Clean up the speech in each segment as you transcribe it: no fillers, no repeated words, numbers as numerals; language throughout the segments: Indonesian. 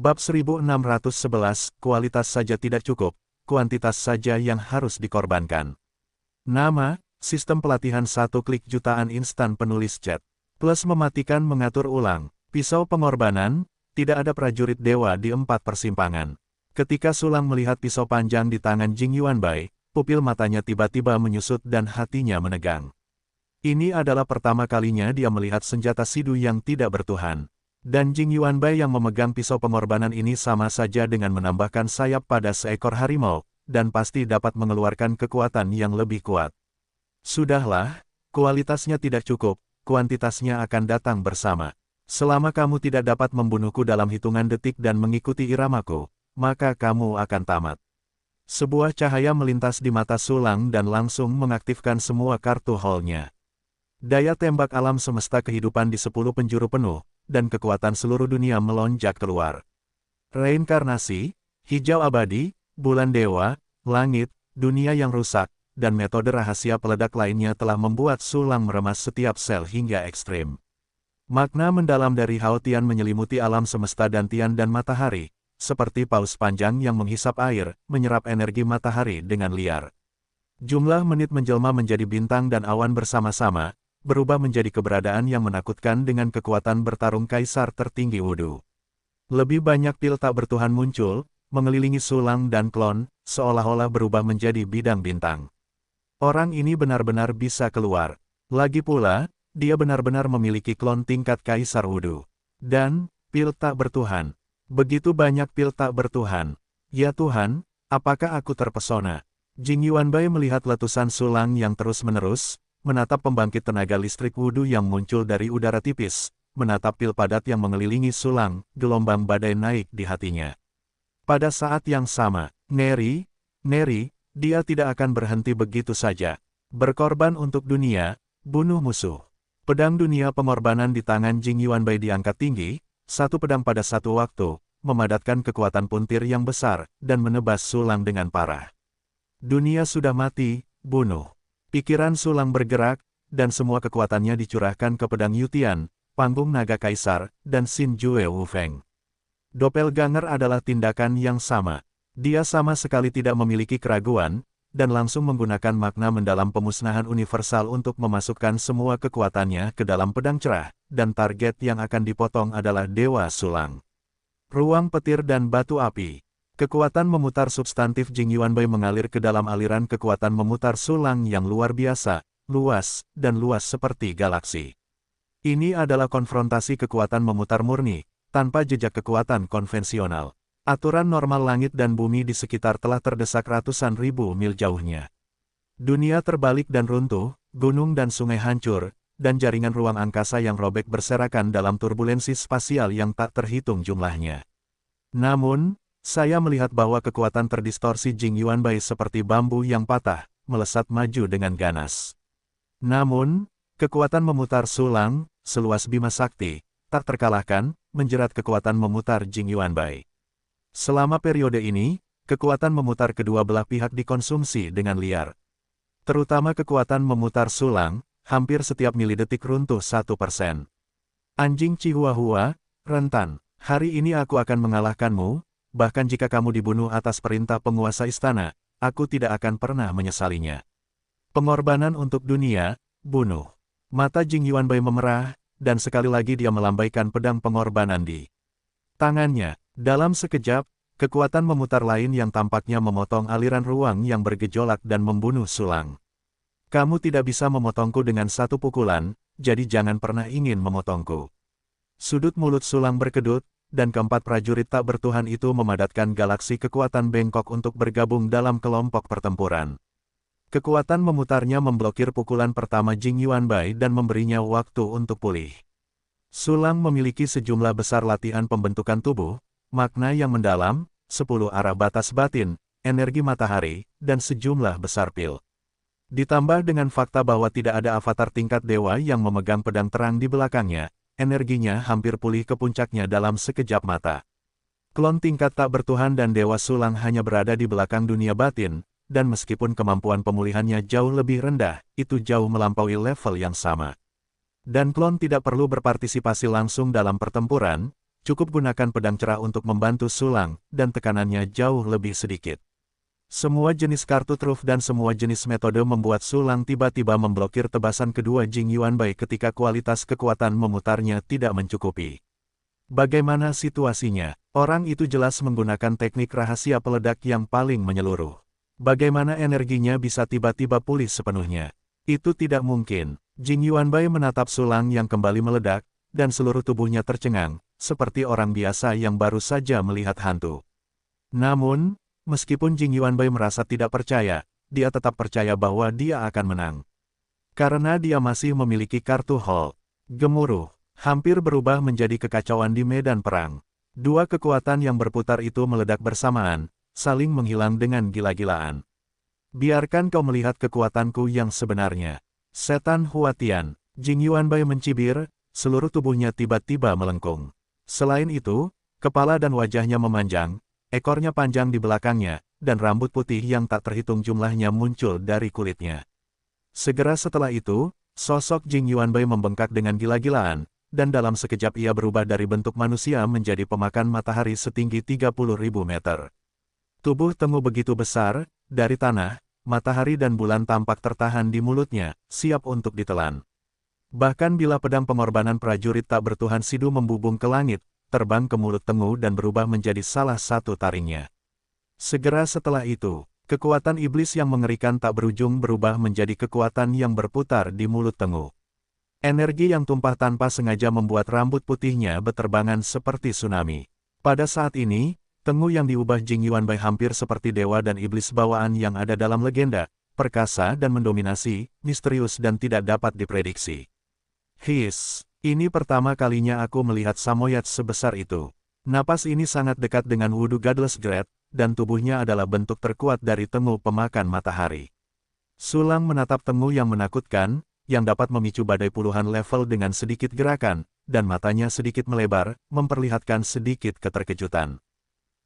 Bab 1611, kualitas saja tidak cukup, kuantitas saja yang harus dikorbankan. Nama, sistem pelatihan 1 klik jutaan instan penulis chat. Plus mematikan mengatur ulang, pisau pengorbanan, tidak ada prajurit dewa di 4 persimpangan. Ketika Sulang melihat pisau panjang di tangan Jing Yuanbai, pupil matanya tiba-tiba menyusut dan hatinya menegang. Ini adalah pertama kalinya dia melihat senjata Sidu yang tidak bertuhan. Dan Jing Yuanbai yang memegang pisau pengorbanan ini sama saja dengan menambahkan sayap pada seekor harimau, dan pasti dapat mengeluarkan kekuatan yang lebih kuat. Sudahlah, kualitasnya tidak cukup, kuantitasnya akan datang bersama. Selama kamu tidak dapat membunuhku dalam hitungan detik dan mengikuti iramaku, maka kamu akan tamat. Sebuah cahaya melintas di mata Sulang dan langsung mengaktifkan semua kartu hall-nya. Daya tembak alam semesta kehidupan di 10 penjuru penuh, dan kekuatan seluruh dunia melonjak keluar. Reinkarnasi, hijau abadi, bulan dewa, langit, dunia yang rusak, dan metode rahasia peledak lainnya telah membuat Sulang meremas setiap sel hingga ekstrim. Makna mendalam dari Hao Tian menyelimuti alam semesta dan Tian dan matahari, seperti paus panjang yang menghisap air, menyerap energi matahari dengan liar. Jumlah menit menjelma menjadi bintang dan awan bersama-sama, berubah menjadi keberadaan yang menakutkan dengan kekuatan bertarung kaisar tertinggi Wudu. Lebih banyak pil tak bertuhan muncul, mengelilingi Sulang dan klon, seolah-olah berubah menjadi bidang bintang. Orang ini benar-benar bisa keluar. Lagi pula, dia benar-benar memiliki klon tingkat kaisar Wudu. Dan, pil tak bertuhan. Begitu banyak pil tak bertuhan. Ya Tuhan, apakah aku terpesona? Jing Yuanbai melihat letusan Sulang yang terus-menerus, menatap pembangkit tenaga listrik Wudu yang muncul dari udara tipis, menatap pil padat yang mengelilingi Sulang, gelombang badai naik di hatinya. Pada saat yang sama, Neri, dia tidak akan berhenti begitu saja. Berkorban untuk dunia, bunuh musuh. Pedang dunia pengorbanan di tangan Jing Yuanbai diangkat tinggi, satu pedang pada satu waktu, memadatkan kekuatan puntir yang besar, dan menebas Sulang dengan parah. Dunia sudah mati, bunuh. Pikiran Sulang bergerak, dan semua kekuatannya dicurahkan ke pedang Yutian, panggung naga kaisar, dan Xin Jue Wufeng. Doppelganger adalah tindakan yang sama. Dia sama sekali tidak memiliki keraguan, dan langsung menggunakan makna mendalam pemusnahan universal untuk memasukkan semua kekuatannya ke dalam pedang cerah, dan target yang akan dipotong adalah Dewa Sulang. Ruang petir dan batu api. Kekuatan memutar substantif Jing Yuanbai mengalir ke dalam aliran kekuatan memutar Sulang yang luar biasa, luas, dan luas seperti galaksi. Ini adalah konfrontasi kekuatan memutar murni, tanpa jejak kekuatan konvensional. Aturan normal langit dan bumi di sekitar telah terdesak ratusan ribu mil jauhnya. Dunia terbalik dan runtuh, gunung dan sungai hancur, dan jaringan ruang angkasa yang robek berserakan dalam turbulensi spasial yang tak terhitung jumlahnya. Namun, saya melihat bahwa kekuatan terdistorsi Jing Yuanbai seperti bambu yang patah, melesat maju dengan ganas. Namun, kekuatan memutar Sulang, seluas Bima Sakti, tak terkalahkan, menjerat kekuatan memutar Jing Yuanbai. Selama periode ini, kekuatan memutar kedua belah pihak dikonsumsi dengan liar. Terutama kekuatan memutar Sulang, hampir setiap milidetik runtuh 1%. Anjing Chihuahua, rentan, hari ini aku akan mengalahkanmu. Bahkan jika kamu dibunuh atas perintah penguasa istana, aku tidak akan pernah menyesalinya. Pengorbanan untuk dunia, bunuh. Mata Jing Yuanbai memerah, dan sekali lagi dia melambaikan pedang pengorbanan di tangannya. Dalam sekejap, kekuatan memutar lain yang tampaknya memotong aliran ruang yang bergejolak dan membunuh Sulang. Kamu tidak bisa memotongku dengan satu pukulan, jadi jangan pernah ingin memotongku. Sudut mulut Sulang berkedut, dan keempat prajurit tak bertuhan itu memadatkan galaksi kekuatan bengkok untuk bergabung dalam kelompok pertempuran. Kekuatan memutarnya memblokir pukulan pertama Jing Yuanbai dan memberinya waktu untuk pulih. Sulang memiliki sejumlah besar latihan pembentukan tubuh, makna yang mendalam, 10 arah batas batin, energi matahari, dan sejumlah besar pil. Ditambah dengan fakta bahwa tidak ada avatar tingkat dewa yang memegang pedang terang di belakangnya, energinya hampir pulih ke puncaknya dalam sekejap mata. Klon tingkat tak bertuhan dan Dewa Sulang hanya berada di belakang dunia batin, dan meskipun kemampuan pemulihannya jauh lebih rendah, itu jauh melampaui level yang sama. Dan klon tidak perlu berpartisipasi langsung dalam pertempuran, cukup gunakan pedang cerah untuk membantu Sulang, dan tekanannya jauh lebih sedikit. Semua jenis kartu truf dan semua jenis metode membuat Sulang tiba-tiba memblokir tebasan kedua Jing Yuanbai ketika kualitas kekuatan memutarnya tidak mencukupi. Bagaimana situasinya? Orang itu jelas menggunakan teknik rahasia peledak yang paling menyeluruh. Bagaimana energinya bisa tiba-tiba pulih sepenuhnya? Itu tidak mungkin. Jing Yuanbai menatap Sulang yang kembali meledak, dan seluruh tubuhnya tercengang, seperti orang biasa yang baru saja melihat hantu. Namun, meskipun Jing Yuanbai merasa tidak percaya, dia tetap percaya bahwa dia akan menang. Karena dia masih memiliki kartu Hall. Gemuruh hampir berubah menjadi kekacauan di medan perang. Dua kekuatan yang berputar itu meledak bersamaan, saling menghilang dengan gila-gilaan. Biarkan kau melihat kekuatanku yang sebenarnya. Setan Huatian. Jing Yuanbai mencibir, seluruh tubuhnya tiba-tiba melengkung. Selain itu, kepala dan wajahnya memanjang, ekornya panjang di belakangnya, dan rambut putih yang tak terhitung jumlahnya muncul dari kulitnya. Segera setelah itu, sosok Jing Yuanbai membengkak dengan gila-gilaan, dan dalam sekejap ia berubah dari bentuk manusia menjadi pemakan matahari setinggi 30.000 meter. Tubuh Tengu begitu besar, dari tanah, matahari dan bulan tampak tertahan di mulutnya, siap untuk ditelan. Bahkan bila pedang pengorbanan prajurit tak bertuhan Sidu membubung ke langit, terbang ke mulut Tengu dan berubah menjadi salah satu taringnya. Segera setelah itu, kekuatan iblis yang mengerikan tak berujung berubah menjadi kekuatan yang berputar di mulut Tengu. Energi yang tumpah tanpa sengaja membuat rambut putihnya beterbangan seperti tsunami. Pada saat ini, Tengu yang diubah Jing Yuanbai hampir seperti dewa dan iblis bawaan yang ada dalam legenda, perkasa dan mendominasi, misterius dan tidak dapat diprediksi. Ini pertama kalinya aku melihat Samoyed sebesar itu. Napas ini sangat dekat dengan Wudu Godless Great, dan tubuhnya adalah bentuk terkuat dari Tengu pemakan matahari. Sulang menatap Tengu yang menakutkan, yang dapat memicu badai puluhan level dengan sedikit gerakan, dan matanya sedikit melebar, memperlihatkan sedikit keterkejutan.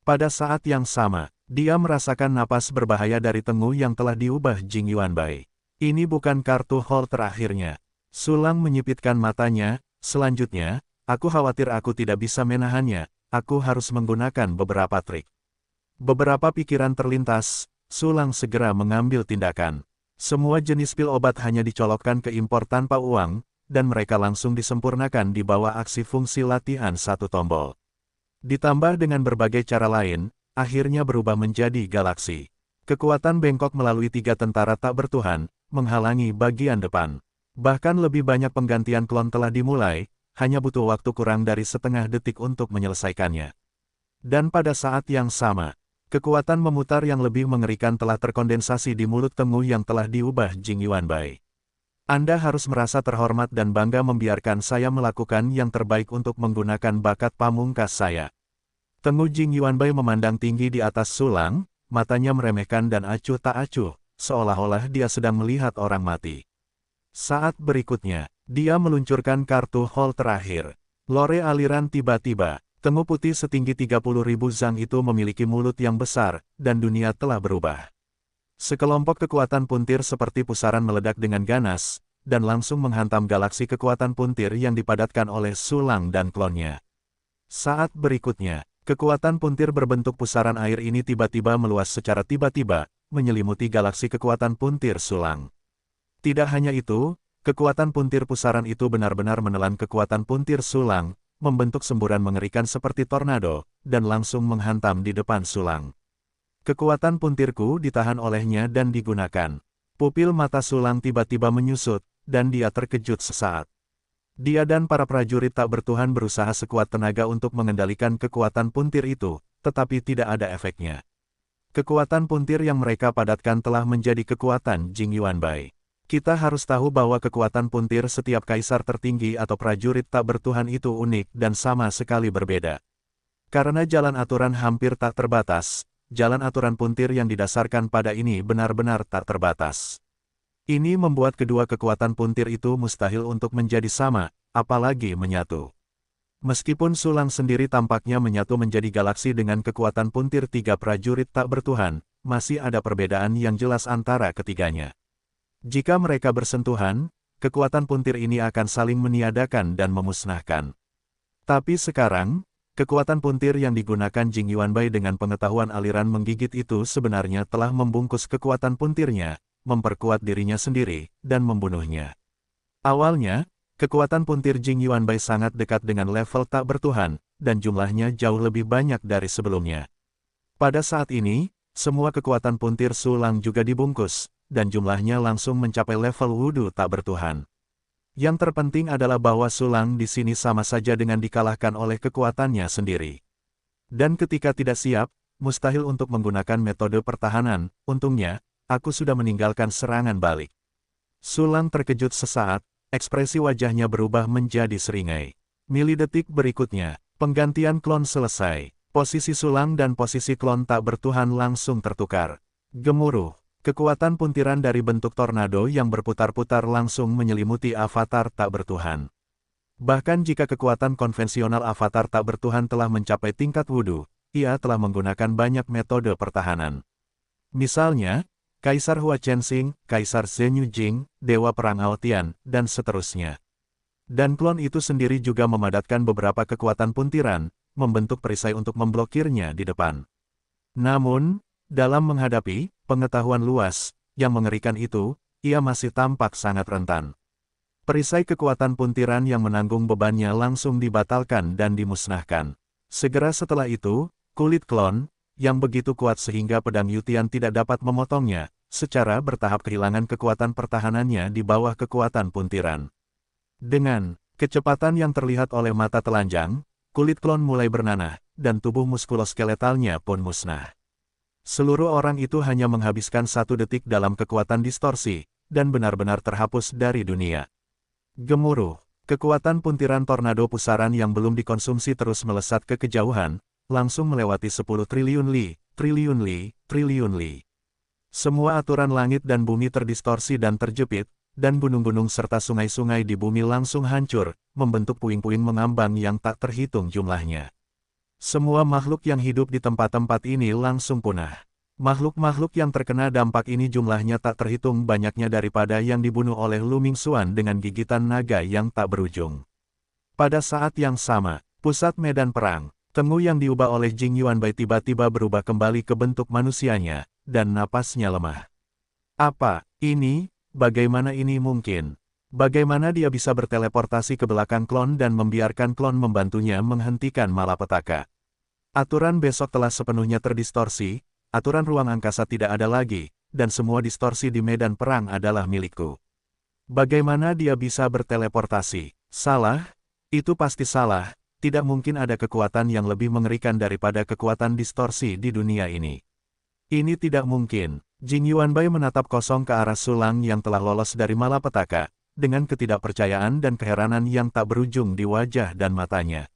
Pada saat yang sama, dia merasakan napas berbahaya dari Tengu yang telah diubah Jing Yuanbai. Ini bukan kartu Hall terakhirnya. Sulang menyipitkan matanya, selanjutnya, aku khawatir aku tidak bisa menahannya, aku harus menggunakan beberapa trik. Beberapa pikiran terlintas, Sulang segera mengambil tindakan. Semua jenis pil obat hanya dicolokkan ke impor tanpa uang, dan mereka langsung disempurnakan di bawah aksi fungsi latihan satu tombol. Ditambah dengan berbagai cara lain, akhirnya berubah menjadi galaksi. Kekuatan bengkok melalui 3 tentara tak bertuhan, menghalangi bagian depan. Bahkan lebih banyak penggantian klon telah dimulai, hanya butuh waktu kurang dari setengah detik untuk menyelesaikannya. Dan pada saat yang sama, kekuatan memutar yang lebih mengerikan telah terkondensasi di mulut Tengu yang telah diubah Jing Yuanbai. Anda harus merasa terhormat dan bangga membiarkan saya melakukan yang terbaik untuk menggunakan bakat pamungkas saya. Tengu Jing Yuanbai memandang tinggi di atas Sulang, matanya meremehkan dan acuh tak acuh, seolah-olah dia sedang melihat orang mati. Saat berikutnya, dia meluncurkan kartu Hall terakhir. Lore aliran tiba-tiba. Tengu putih setinggi 30.000 zang itu memiliki mulut yang besar, dan dunia telah berubah. Sekelompok kekuatan puntir seperti pusaran meledak dengan ganas, dan langsung menghantam galaksi kekuatan puntir yang dipadatkan oleh Sulang dan klonnya. Saat berikutnya, kekuatan puntir berbentuk pusaran air ini tiba-tiba meluas secara tiba-tiba, menyelimuti galaksi kekuatan puntir Sulang. Tidak hanya itu, kekuatan puntir pusaran itu benar-benar menelan kekuatan puntir Sulang, membentuk semburan mengerikan seperti tornado, dan langsung menghantam di depan Sulang. Kekuatan puntirku ditahan olehnya dan digunakan. Pupil mata Sulang tiba-tiba menyusut, dan dia terkejut sesaat. Dia dan para prajurit tak bertuhan berusaha sekuat tenaga untuk mengendalikan kekuatan puntir itu, tetapi tidak ada efeknya. Kekuatan puntir yang mereka padatkan telah menjadi kekuatan Jing Yuanbai. Kita harus tahu bahwa kekuatan puntir setiap kaisar tertinggi atau prajurit tak bertuhan itu unik dan sama sekali berbeda. Karena jalan aturan hampir tak terbatas, jalan aturan puntir yang didasarkan pada ini benar-benar tak terbatas. Ini membuat kedua kekuatan puntir itu mustahil untuk menjadi sama, apalagi menyatu. Meskipun Sulang sendiri tampaknya menyatu menjadi galaksi dengan kekuatan puntir 3 prajurit tak bertuhan, masih ada perbedaan yang jelas antara ketiganya. Jika mereka bersentuhan, kekuatan puntir ini akan saling meniadakan dan memusnahkan. Tapi sekarang, kekuatan puntir yang digunakan Jing Yuanbai dengan pengetahuan aliran menggigit itu sebenarnya telah membungkus kekuatan puntirnya, memperkuat dirinya sendiri, dan membunuhnya. Awalnya, kekuatan puntir Jing Yuanbai sangat dekat dengan level tak bertuhan, dan jumlahnya jauh lebih banyak dari sebelumnya. Pada saat ini, semua kekuatan puntir Su Lang juga dibungkus, dan jumlahnya langsung mencapai level wudhu tak bertuhan. Yang terpenting adalah bahwa Su Lang di sini sama saja dengan dikalahkan oleh kekuatannya sendiri. Dan ketika tidak siap, mustahil untuk menggunakan metode pertahanan, untungnya, aku sudah meninggalkan serangan balik. Su Lang terkejut sesaat, ekspresi wajahnya berubah menjadi seringai. Milidetik berikutnya, penggantian klon selesai. Posisi Su Lang dan posisi klon tak bertuhan langsung tertukar. Gemuruh. Kekuatan puntiran dari bentuk tornado yang berputar-putar langsung menyelimuti avatar tak bertuhan. Bahkan jika kekuatan konvensional avatar tak bertuhan telah mencapai tingkat wudhu, ia telah menggunakan banyak metode pertahanan. Misalnya, Kaisar Hua Chensing, Kaisar Zhenyu Jing, Dewa Perang Aotian, dan seterusnya. Dan klon itu sendiri juga memadatkan beberapa kekuatan puntiran, membentuk perisai untuk memblokirnya di depan. Namun, dalam menghadapi pengetahuan luas yang mengerikan itu, ia masih tampak sangat rentan. Perisai kekuatan puntiran yang menanggung bebannya langsung dibatalkan dan dimusnahkan. Segera setelah itu, kulit klon, yang begitu kuat sehingga pedang Yutian tidak dapat memotongnya, secara bertahap kehilangan kekuatan pertahanannya di bawah kekuatan puntiran. Dengan kecepatan yang terlihat oleh mata telanjang, kulit klon mulai bernanah, dan tubuh muskuloskeletalnya pun musnah. Seluruh orang itu hanya menghabiskan 1 detik dalam kekuatan distorsi, dan benar-benar terhapus dari dunia. Gemuruh, kekuatan puntiran tornado pusaran yang belum dikonsumsi terus melesat ke kejauhan, langsung melewati 10 triliun li, triliun li, triliun li. Semua aturan langit dan bumi terdistorsi dan terjepit, dan gunung-gunung serta sungai-sungai di bumi langsung hancur, membentuk puing-puing mengambang yang tak terhitung jumlahnya. Semua makhluk yang hidup di tempat-tempat ini langsung punah. Makhluk-makhluk yang terkena dampak ini jumlahnya tak terhitung banyaknya daripada yang dibunuh oleh Lu Mingxuan dengan gigitan naga yang tak berujung. Pada saat yang sama, pusat medan perang, Tengu yang diubah oleh Jing Yuanbai tiba-tiba berubah kembali ke bentuk manusianya, dan napasnya lemah. Apa ini? Bagaimana ini mungkin? Bagaimana dia bisa berteleportasi ke belakang klon dan membiarkan klon membantunya menghentikan malapetaka? Aturan besok telah sepenuhnya terdistorsi, aturan ruang angkasa tidak ada lagi, dan semua distorsi di medan perang adalah milikku. Bagaimana dia bisa berteleportasi? Salah? Itu pasti salah, tidak mungkin ada kekuatan yang lebih mengerikan daripada kekuatan distorsi di dunia ini. Ini tidak mungkin. Jing Yuanbai menatap kosong ke arah Su Lang yang telah lolos dari malapetaka, dengan ketidakpercayaan dan keheranan yang tak berujung di wajah dan matanya.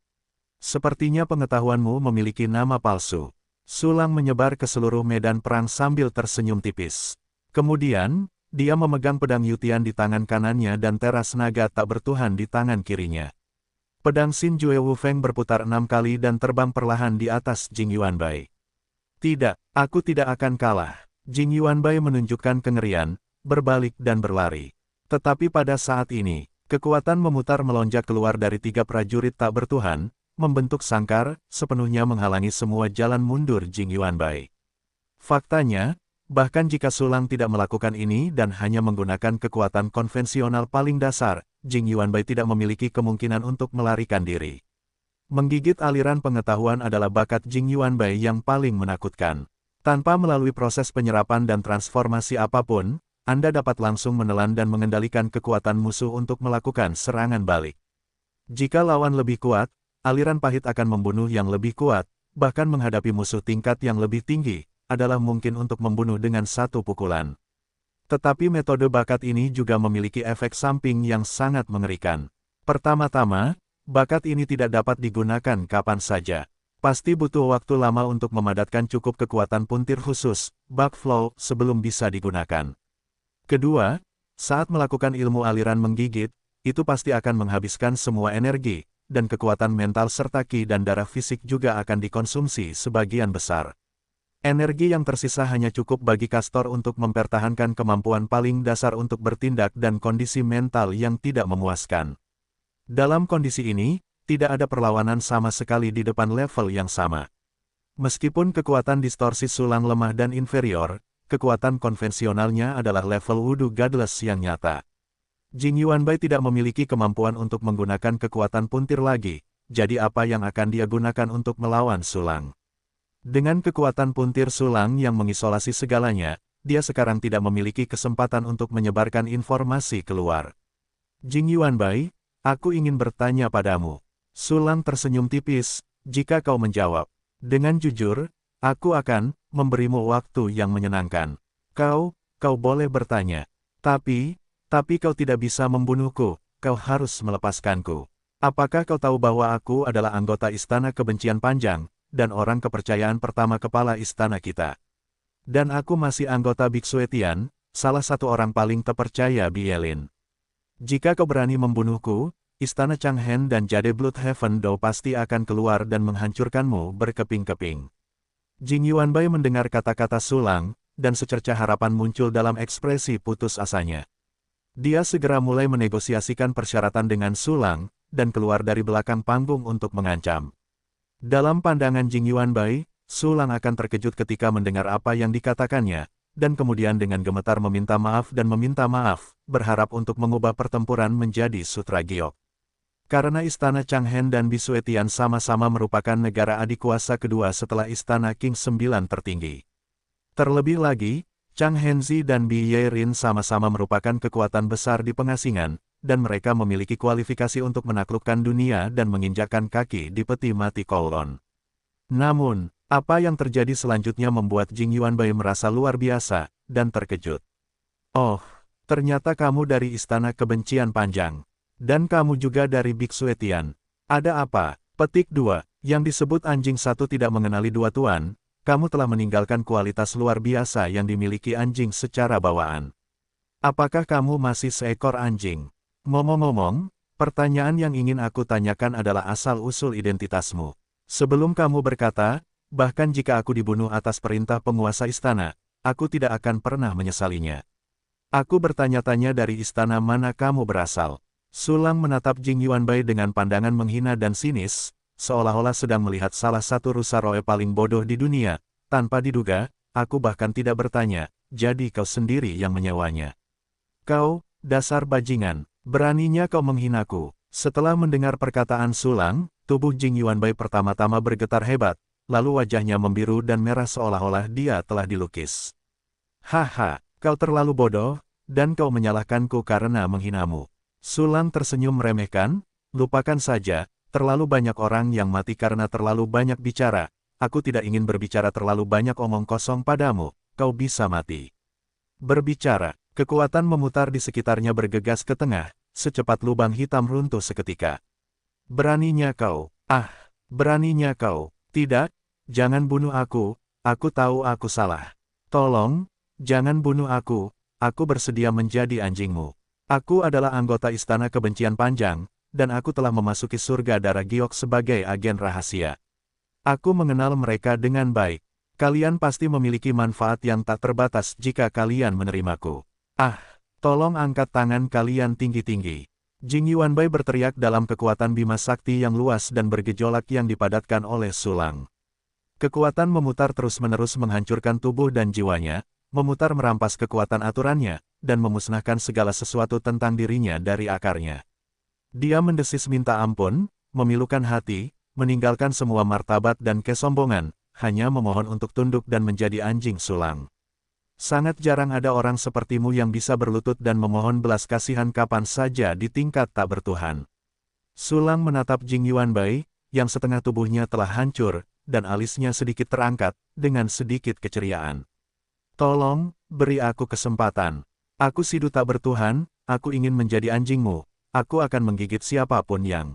Sepertinya pengetahuanmu memiliki nama palsu. Su Lang menyebar ke seluruh medan perang sambil tersenyum tipis. Kemudian, dia memegang pedang Yutian di tangan kanannya dan teras naga tak bertuhan di tangan kirinya. Pedang Xin Jue Wu Feng berputar 6 kali dan terbang perlahan di atas Jing Yuanbai. Tidak, aku tidak akan kalah. Jing Yuanbai menunjukkan kengerian, berbalik dan berlari. Tetapi pada saat ini, kekuatan memutar melonjak keluar dari 3 prajurit tak bertuhan, membentuk sangkar, sepenuhnya menghalangi semua jalan mundur Jing Yuanbai. Faktanya, bahkan jika Su Lang tidak melakukan ini dan hanya menggunakan kekuatan konvensional paling dasar, Jing Yuanbai tidak memiliki kemungkinan untuk melarikan diri. Menggigit aliran pengetahuan adalah bakat Jing Yuanbai yang paling menakutkan. Tanpa melalui proses penyerapan dan transformasi apapun, Anda dapat langsung menelan dan mengendalikan kekuatan musuh untuk melakukan serangan balik. Jika lawan lebih kuat, aliran pahit akan membunuh yang lebih kuat, bahkan menghadapi musuh tingkat yang lebih tinggi, adalah mungkin untuk membunuh dengan 1 pukulan. Tetapi metode bakat ini juga memiliki efek samping yang sangat mengerikan. Pertama-tama, bakat ini tidak dapat digunakan kapan saja. Pasti butuh waktu lama untuk memadatkan cukup kekuatan puntir khusus, bug flow, sebelum bisa digunakan. Kedua, saat melakukan ilmu aliran menggigit, itu pasti akan menghabiskan semua energi, dan kekuatan mental serta ki dan darah fisik juga akan dikonsumsi sebagian besar. Energi yang tersisa hanya cukup bagi Castor untuk mempertahankan kemampuan paling dasar untuk bertindak dan kondisi mental yang tidak memuaskan. Dalam kondisi ini, tidak ada perlawanan sama sekali di depan level yang sama. Meskipun kekuatan distorsi Sulang lemah dan inferior, kekuatan konvensionalnya adalah level Wudu Godless yang nyata. Jing Yuanbai tidak memiliki kemampuan untuk menggunakan kekuatan puntir lagi, jadi apa yang akan dia gunakan untuk melawan Sulang? Dengan kekuatan puntir Sulang yang mengisolasi segalanya, dia sekarang tidak memiliki kesempatan untuk menyebarkan informasi keluar. Jing Yuanbai, aku ingin bertanya padamu. Sulang tersenyum tipis, jika kau menjawab dengan jujur, aku akan memberimu waktu yang menyenangkan. Kau boleh bertanya. Tapi kau tidak bisa membunuhku, kau harus melepaskanku. Apakah kau tahu bahwa aku adalah anggota Istana Kebencian Panjang, dan orang kepercayaan pertama kepala istana kita? Dan aku masih anggota Biksu Etian, salah satu orang paling terpercaya Bielin. Jika kau berani membunuhku, Istana Changhen dan Jade Bloodhaven Dou pasti akan keluar dan menghancurkanmu berkeping-keping. Jing Yuanbai mendengar kata-kata Sulang, dan secercah harapan muncul dalam ekspresi putus asanya. Dia segera mulai menegosiasikan persyaratan dengan Sulang, dan keluar dari belakang panggung untuk mengancam. Dalam pandangan Jing Yuanbai, Sulang akan terkejut ketika mendengar apa yang dikatakannya, dan kemudian dengan gemetar meminta maaf, berharap untuk mengubah pertempuran menjadi sutra giok. Karena Istana Changhen dan Biksu Etian sama-sama merupakan negara adik kuasa kedua setelah Istana King 9 tertinggi. Terlebih lagi, Changhen Zi dan Bi Yerin sama-sama merupakan kekuatan besar di pengasingan, dan mereka memiliki kualifikasi untuk menaklukkan dunia dan menginjakkan kaki di peti mati Kowloon. Namun, apa yang terjadi selanjutnya membuat Jing Yuanbai merasa luar biasa, dan terkejut. Oh, ternyata kamu dari Istana Kebencian Panjang. Dan kamu juga dari Biksu Etian. Ada apa? Petik 2. Yang disebut anjing satu tidak mengenali dua tuan, kamu telah meninggalkan kualitas luar biasa yang dimiliki anjing secara bawaan. Apakah kamu masih seekor anjing? Ngomong-ngomong, pertanyaan yang ingin aku tanyakan adalah asal-usul identitasmu. Sebelum kamu berkata, bahkan jika aku dibunuh atas perintah penguasa istana, aku tidak akan pernah menyesalinya. Aku bertanya-tanya dari istana mana kamu berasal. Sulang menatap Jing Yuanbai dengan pandangan menghina dan sinis, seolah-olah sedang melihat salah satu rusa roe paling bodoh di dunia. Tanpa diduga, aku bahkan tidak bertanya, jadi kau sendiri yang menyewanya. Kau, dasar bajingan, beraninya kau menghinaku. Setelah mendengar perkataan Sulang, tubuh Jing Yuanbai pertama-tama bergetar hebat, lalu wajahnya membiru dan merah seolah-olah dia telah dilukis. Haha, kau terlalu bodoh, dan kau menyalahkanku karena menghinamu. Sulang tersenyum meremehkan, lupakan saja, terlalu banyak orang yang mati karena terlalu banyak bicara. Aku tidak ingin berbicara terlalu banyak omong kosong padamu, kau bisa mati. Berbicara, kekuatan memutar di sekitarnya bergegas ke tengah, secepat lubang hitam runtuh seketika. Beraninya kau, beraninya kau, tidak, jangan bunuh aku tahu aku salah. Tolong, jangan bunuh aku bersedia menjadi anjingmu. Aku adalah anggota Istana Kebencian Panjang, dan aku telah memasuki surga darah giok sebagai agen rahasia. Aku mengenal mereka dengan baik. Kalian pasti memiliki manfaat yang tak terbatas jika kalian menerimaku. Tolong angkat tangan kalian tinggi-tinggi. Jing Yuanbai berteriak dalam kekuatan Bima Sakti yang luas dan bergejolak yang dipadatkan oleh Sulang. Kekuatan memutar terus-menerus menghancurkan tubuh dan jiwanya, memutar merampas kekuatan aturannya, dan memusnahkan segala sesuatu tentang dirinya dari akarnya. Dia mendesis minta ampun, memilukan hati, meninggalkan semua martabat dan kesombongan, hanya memohon untuk tunduk dan menjadi anjing Sulang. Sangat jarang ada orang sepertimu yang bisa berlutut dan memohon belas kasihan kapan saja di tingkat tak bertuhan. Sulang menatap Jing Yuanbai, yang setengah tubuhnya telah hancur, dan alisnya sedikit terangkat, dengan sedikit keceriaan. Tolong, beri aku kesempatan. Aku Sidu tak bertuhan, aku ingin menjadi anjingmu, aku akan menggigit siapapun yang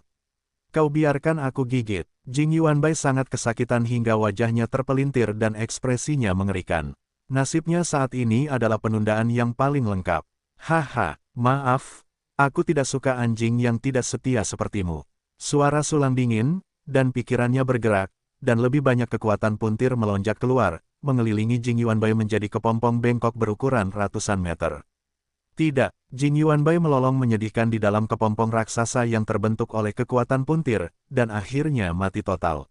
kau biarkan aku gigit. Jing Yuanbai sangat kesakitan hingga wajahnya terpelintir dan ekspresinya mengerikan. Nasibnya saat ini adalah penundaan yang paling lengkap. Haha, maaf, aku tidak suka anjing yang tidak setia sepertimu. Suara Sulang dingin, dan pikirannya bergerak, dan lebih banyak kekuatan puntir melonjak keluar, mengelilingi Jing Yuanbai menjadi kepompong bengkok berukuran ratusan meter. Tidak, Jing Yuanbai melolong menyedihkan di dalam kepompong raksasa yang terbentuk oleh kekuatan puntir, dan akhirnya mati total.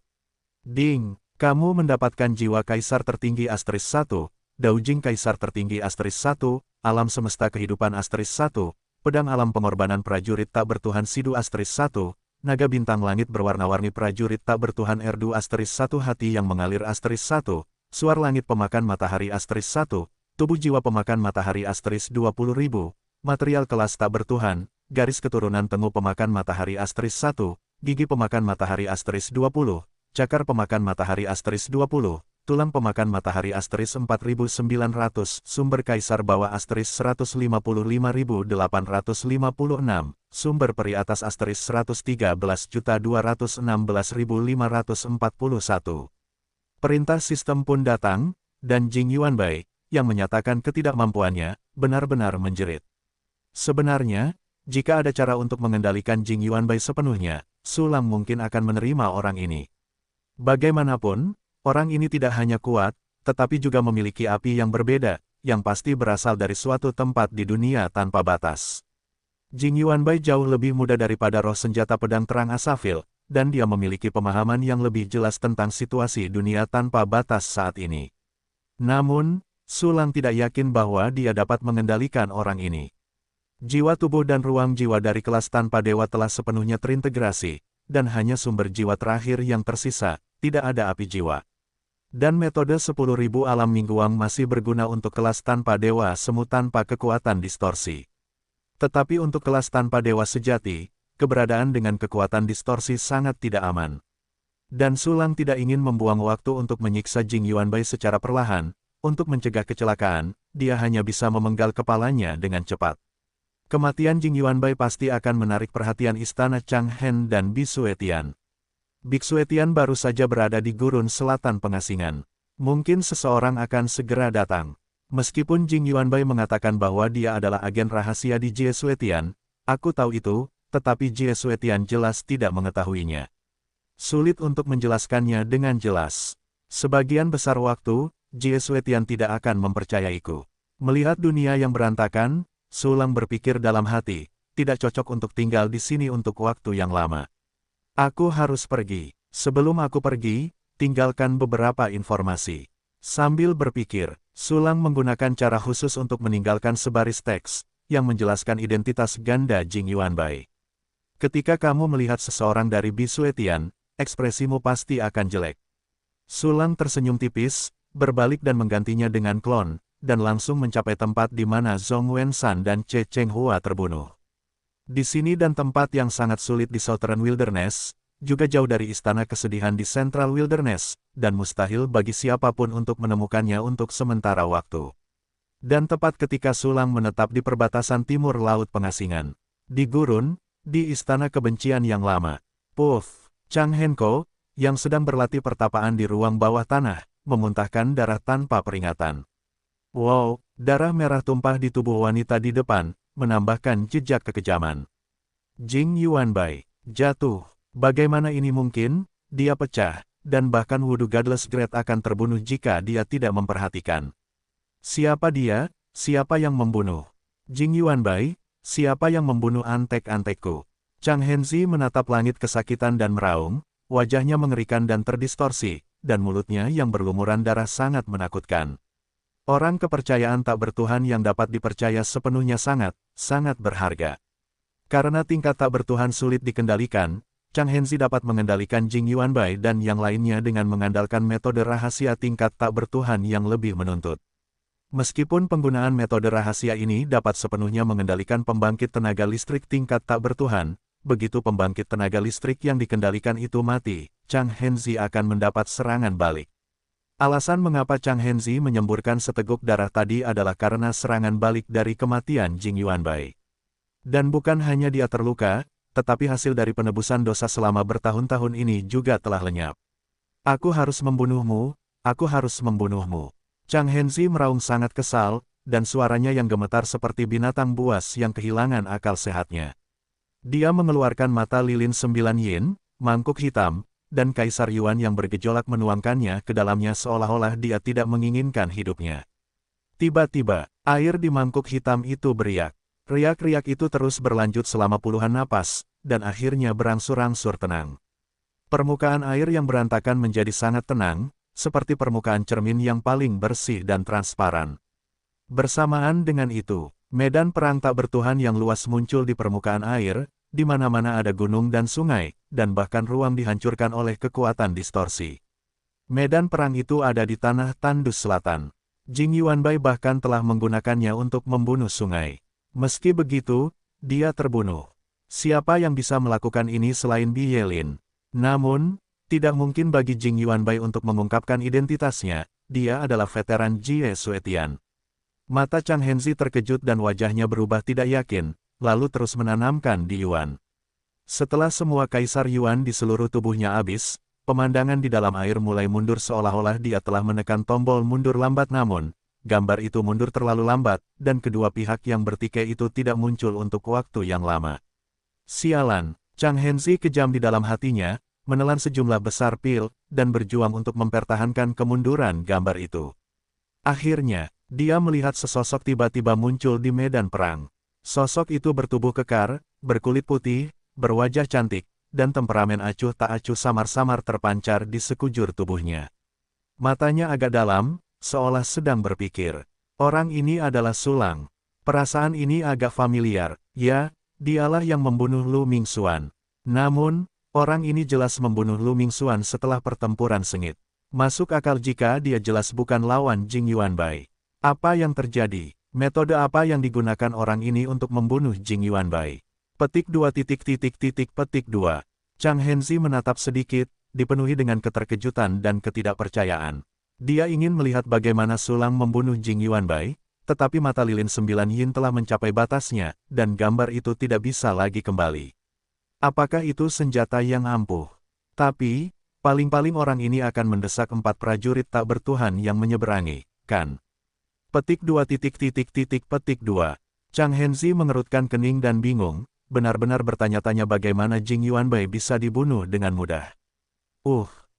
Ding, kamu mendapatkan jiwa kaisar tertinggi Asteris 1, Daujing kaisar tertinggi Asteris 1, alam semesta kehidupan Asteris 1, pedang alam pengorbanan prajurit tak bertuhan Sidu Asteris 1, naga bintang langit berwarna-warni prajurit tak bertuhan Erdu Asteris 1, hati yang mengalir Asteris 1, suar langit pemakan matahari Asteris 1, tubuh jiwa pemakan matahari Asteris 20.000, material kelas tak bertuhan, garis keturunan tengu pemakan matahari Asteris 1, gigi pemakan matahari Asteris 20, cakar pemakan matahari Asteris 20, tulang pemakan matahari Asteris 4900, sumber kaisar bawah Asteris 155.856, sumber peri atas Asteris 113.216.541. Perintah sistem pun datang, dan Jing Yuanbai, yang menyatakan ketidakmampuannya, benar-benar menjerit. Sebenarnya, jika ada cara untuk mengendalikan Jing Yuanbai sepenuhnya, Su Lang mungkin akan menerima orang ini. Bagaimanapun, orang ini tidak hanya kuat, tetapi juga memiliki api yang berbeda, yang pasti berasal dari suatu tempat di dunia tanpa batas. Jing Yuanbai jauh lebih muda daripada roh senjata pedang terang Asafil, dan dia memiliki pemahaman yang lebih jelas tentang situasi dunia tanpa batas saat ini. Namun, Su Lang tidak yakin bahwa dia dapat mengendalikan orang ini. Jiwa tubuh dan ruang jiwa dari kelas tanpa dewa telah sepenuhnya terintegrasi, dan hanya sumber jiwa terakhir yang tersisa, tidak ada api jiwa. Dan metode 10.000 alam mingguang masih berguna untuk kelas tanpa dewa semu tanpa kekuatan distorsi. Tetapi untuk kelas tanpa dewa sejati, keberadaan dengan kekuatan distorsi sangat tidak aman. Dan Su Lang tidak ingin membuang waktu untuk menyiksa Jing Yuanbai secara perlahan. Untuk mencegah kecelakaan, dia hanya bisa memenggal kepalanya dengan cepat. Kematian Jing Yuanbai pasti akan menarik perhatian istana Changhen dan Bisuetian. Bisuetian baru saja berada di gurun selatan pengasingan. Mungkin seseorang akan segera datang. Meskipun Jing Yuanbai mengatakan bahwa dia adalah agen rahasia di Bisuetian, aku tahu itu, tetapi Bisuetian jelas tidak mengetahuinya. Sulit untuk menjelaskannya dengan jelas. Sebagian besar waktu, Bisuetian tidak akan mempercayaiku. Melihat dunia yang berantakan, Su Lang berpikir dalam hati, tidak cocok untuk tinggal di sini untuk waktu yang lama. Aku harus pergi. Sebelum aku pergi, tinggalkan beberapa informasi. Sambil berpikir, Su Lang menggunakan cara khusus untuk meninggalkan sebaris teks, yang menjelaskan identitas ganda Jing Yuanbai. Ketika kamu melihat seseorang dari Bisuetian, ekspresimu pasti akan jelek. Su Lang tersenyum tipis, berbalik dan menggantinya dengan klon, dan langsung mencapai tempat di mana Zhong Wenshan dan Che Chenghua terbunuh. Di sini dan tempat yang sangat sulit di Southern Wilderness, juga jauh dari istana kesedihan di Central Wilderness, dan mustahil bagi siapapun untuk menemukannya untuk sementara waktu. Dan tepat ketika Su Lang menetap di perbatasan timur Laut Pengasingan, di gurun, di istana kebencian yang lama, Puff, Chang Henko, yang sedang berlatih pertapaan di ruang bawah tanah, memuntahkan darah tanpa peringatan. Wow, darah merah tumpah di tubuh wanita di depan, menambahkan jejak kekejaman. Jing Yuanbai jatuh. Bagaimana ini mungkin? Dia pecah, dan bahkan Wudu Godless Great akan terbunuh jika dia tidak memperhatikan. Siapa dia? Siapa yang membunuh? Jing Yuanbai, siapa yang membunuh antek-antekku? Chang Henzi menatap langit kesakitan dan meraung, wajahnya mengerikan dan terdistorsi, dan mulutnya yang berlumuran darah sangat menakutkan. Orang kepercayaan tak bertuhan yang dapat dipercaya sepenuhnya sangat berharga. Karena tingkat tak bertuhan sulit dikendalikan, Chang Henzi dapat mengendalikan Jing Yuanbai dan yang lainnya dengan mengandalkan metode rahasia tingkat tak bertuhan yang lebih menuntut. Meskipun penggunaan metode rahasia ini dapat sepenuhnya mengendalikan pembangkit tenaga listrik tingkat tak bertuhan, begitu pembangkit tenaga listrik yang dikendalikan itu mati, Chang Henzi akan mendapat serangan balik. Alasan mengapa Chang Henzi menyemburkan seteguk darah tadi adalah karena serangan balik dari kematian Jing Yuanbai. Dan bukan hanya dia terluka, tetapi hasil dari penebusan dosa selama bertahun-tahun ini juga telah lenyap. Aku harus membunuhmu, aku harus membunuhmu. Chang Henzi meraung sangat kesal, dan suaranya yang gemetar seperti binatang buas yang kehilangan akal sehatnya. Dia mengeluarkan mata lilin 9 yin, mangkuk hitam, dan Kaisar Yuan yang bergejolak menuangkannya ke dalamnya seolah-olah dia tidak menginginkan hidupnya. Tiba-tiba, Air di mangkuk hitam itu beriak. Riak-riak itu terus berlanjut selama puluhan napas, dan akhirnya berangsur-angsur tenang. Permukaan air yang berantakan menjadi sangat tenang, seperti permukaan cermin yang paling bersih dan transparan. Bersamaan dengan itu, medan perang tak bertuhan yang luas muncul di permukaan air, di mana-mana ada gunung dan sungai, dan bahkan ruang dihancurkan oleh kekuatan distorsi. Medan perang itu ada di tanah tandus selatan. Jing Yuanbai bahkan telah menggunakannya untuk membunuh sungai. Meski begitu, dia terbunuh. Siapa yang bisa melakukan ini selain Bi Yelin? Namun, tidak mungkin bagi Jing Yuanbai untuk mengungkapkan identitasnya, dia adalah veteran Jie Suetian. Mata Chang Henzi terkejut dan wajahnya berubah tidak yakin, lalu terus menanamkan di Yuan. Setelah semua kaisar Yuan di seluruh tubuhnya habis, pemandangan di dalam air mulai mundur seolah-olah dia telah menekan tombol mundur lambat namun, gambar itu mundur terlalu lambat, dan kedua pihak yang bertikai itu tidak muncul untuk waktu yang lama. Sialan, Chang Henzi kejam di dalam hatinya, menelan sejumlah besar pil, dan berjuang untuk mempertahankan kemunduran gambar itu. Akhirnya, dia melihat sesosok tiba-tiba muncul di medan perang. Sosok itu bertubuh kekar, berkulit putih, berwajah cantik, dan temperamen acuh tak acuh samar-samar terpancar di sekujur tubuhnya. Matanya agak dalam, seolah sedang berpikir. Orang ini adalah Sulang. Perasaan ini agak familiar, ya, dialah yang membunuh Lu Mingxuan. Namun, orang ini jelas membunuh Lu Mingxuan setelah pertempuran sengit. Masuk akal jika dia jelas bukan lawan Jing Yuanbai. Apa yang terjadi? Metode apa yang digunakan orang ini untuk membunuh Jing Yuanbai? Petik 2 petik 2. Chang Henzi menatap sedikit, dipenuhi dengan keterkejutan dan ketidakpercayaan. Dia ingin melihat bagaimana Sulang membunuh Jing Yuanbai, tetapi mata lilin 9 yin telah mencapai batasnya, dan gambar itu tidak bisa lagi kembali. Apakah itu senjata yang ampuh? Tapi, paling-paling orang ini akan mendesak 4 prajurit tak bertuhan yang menyeberangi, kan? Petik 2 petik 2. Chang Henzi mengerutkan kening dan bingung, benar-benar bertanya-tanya bagaimana Jing Yuanbai bisa dibunuh dengan mudah.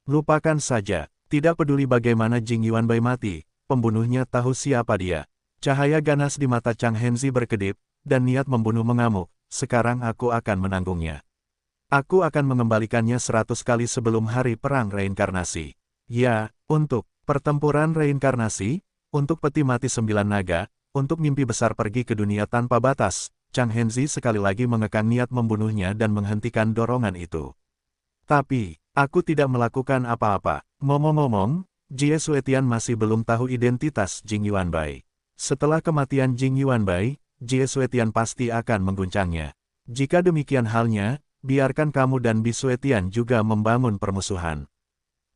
Lupakan saja, tidak peduli bagaimana Jing Yuanbai mati, pembunuhnya tahu siapa dia. Cahaya ganas di mata Chang Henzi berkedip, dan niat membunuh mengamuk, sekarang aku akan menanggungnya. Aku akan mengembalikannya 100 kali sebelum hari perang reinkarnasi. Ya, untuk pertempuran reinkarnasi, untuk peti mati 9 naga, untuk mimpi besar pergi ke dunia tanpa batas, Chang Henzi sekali lagi mengekang niat membunuhnya dan menghentikan dorongan itu. Tapi, aku tidak melakukan apa-apa. Ngomong-ngomong, Jie Suetian masih belum tahu identitas Jing Yuanbai. Setelah kematian Jing Yuanbai, Jie Suetian pasti akan mengguncangnya. Jika demikian halnya, biarkan kamu dan Bi Suetian juga membangun permusuhan.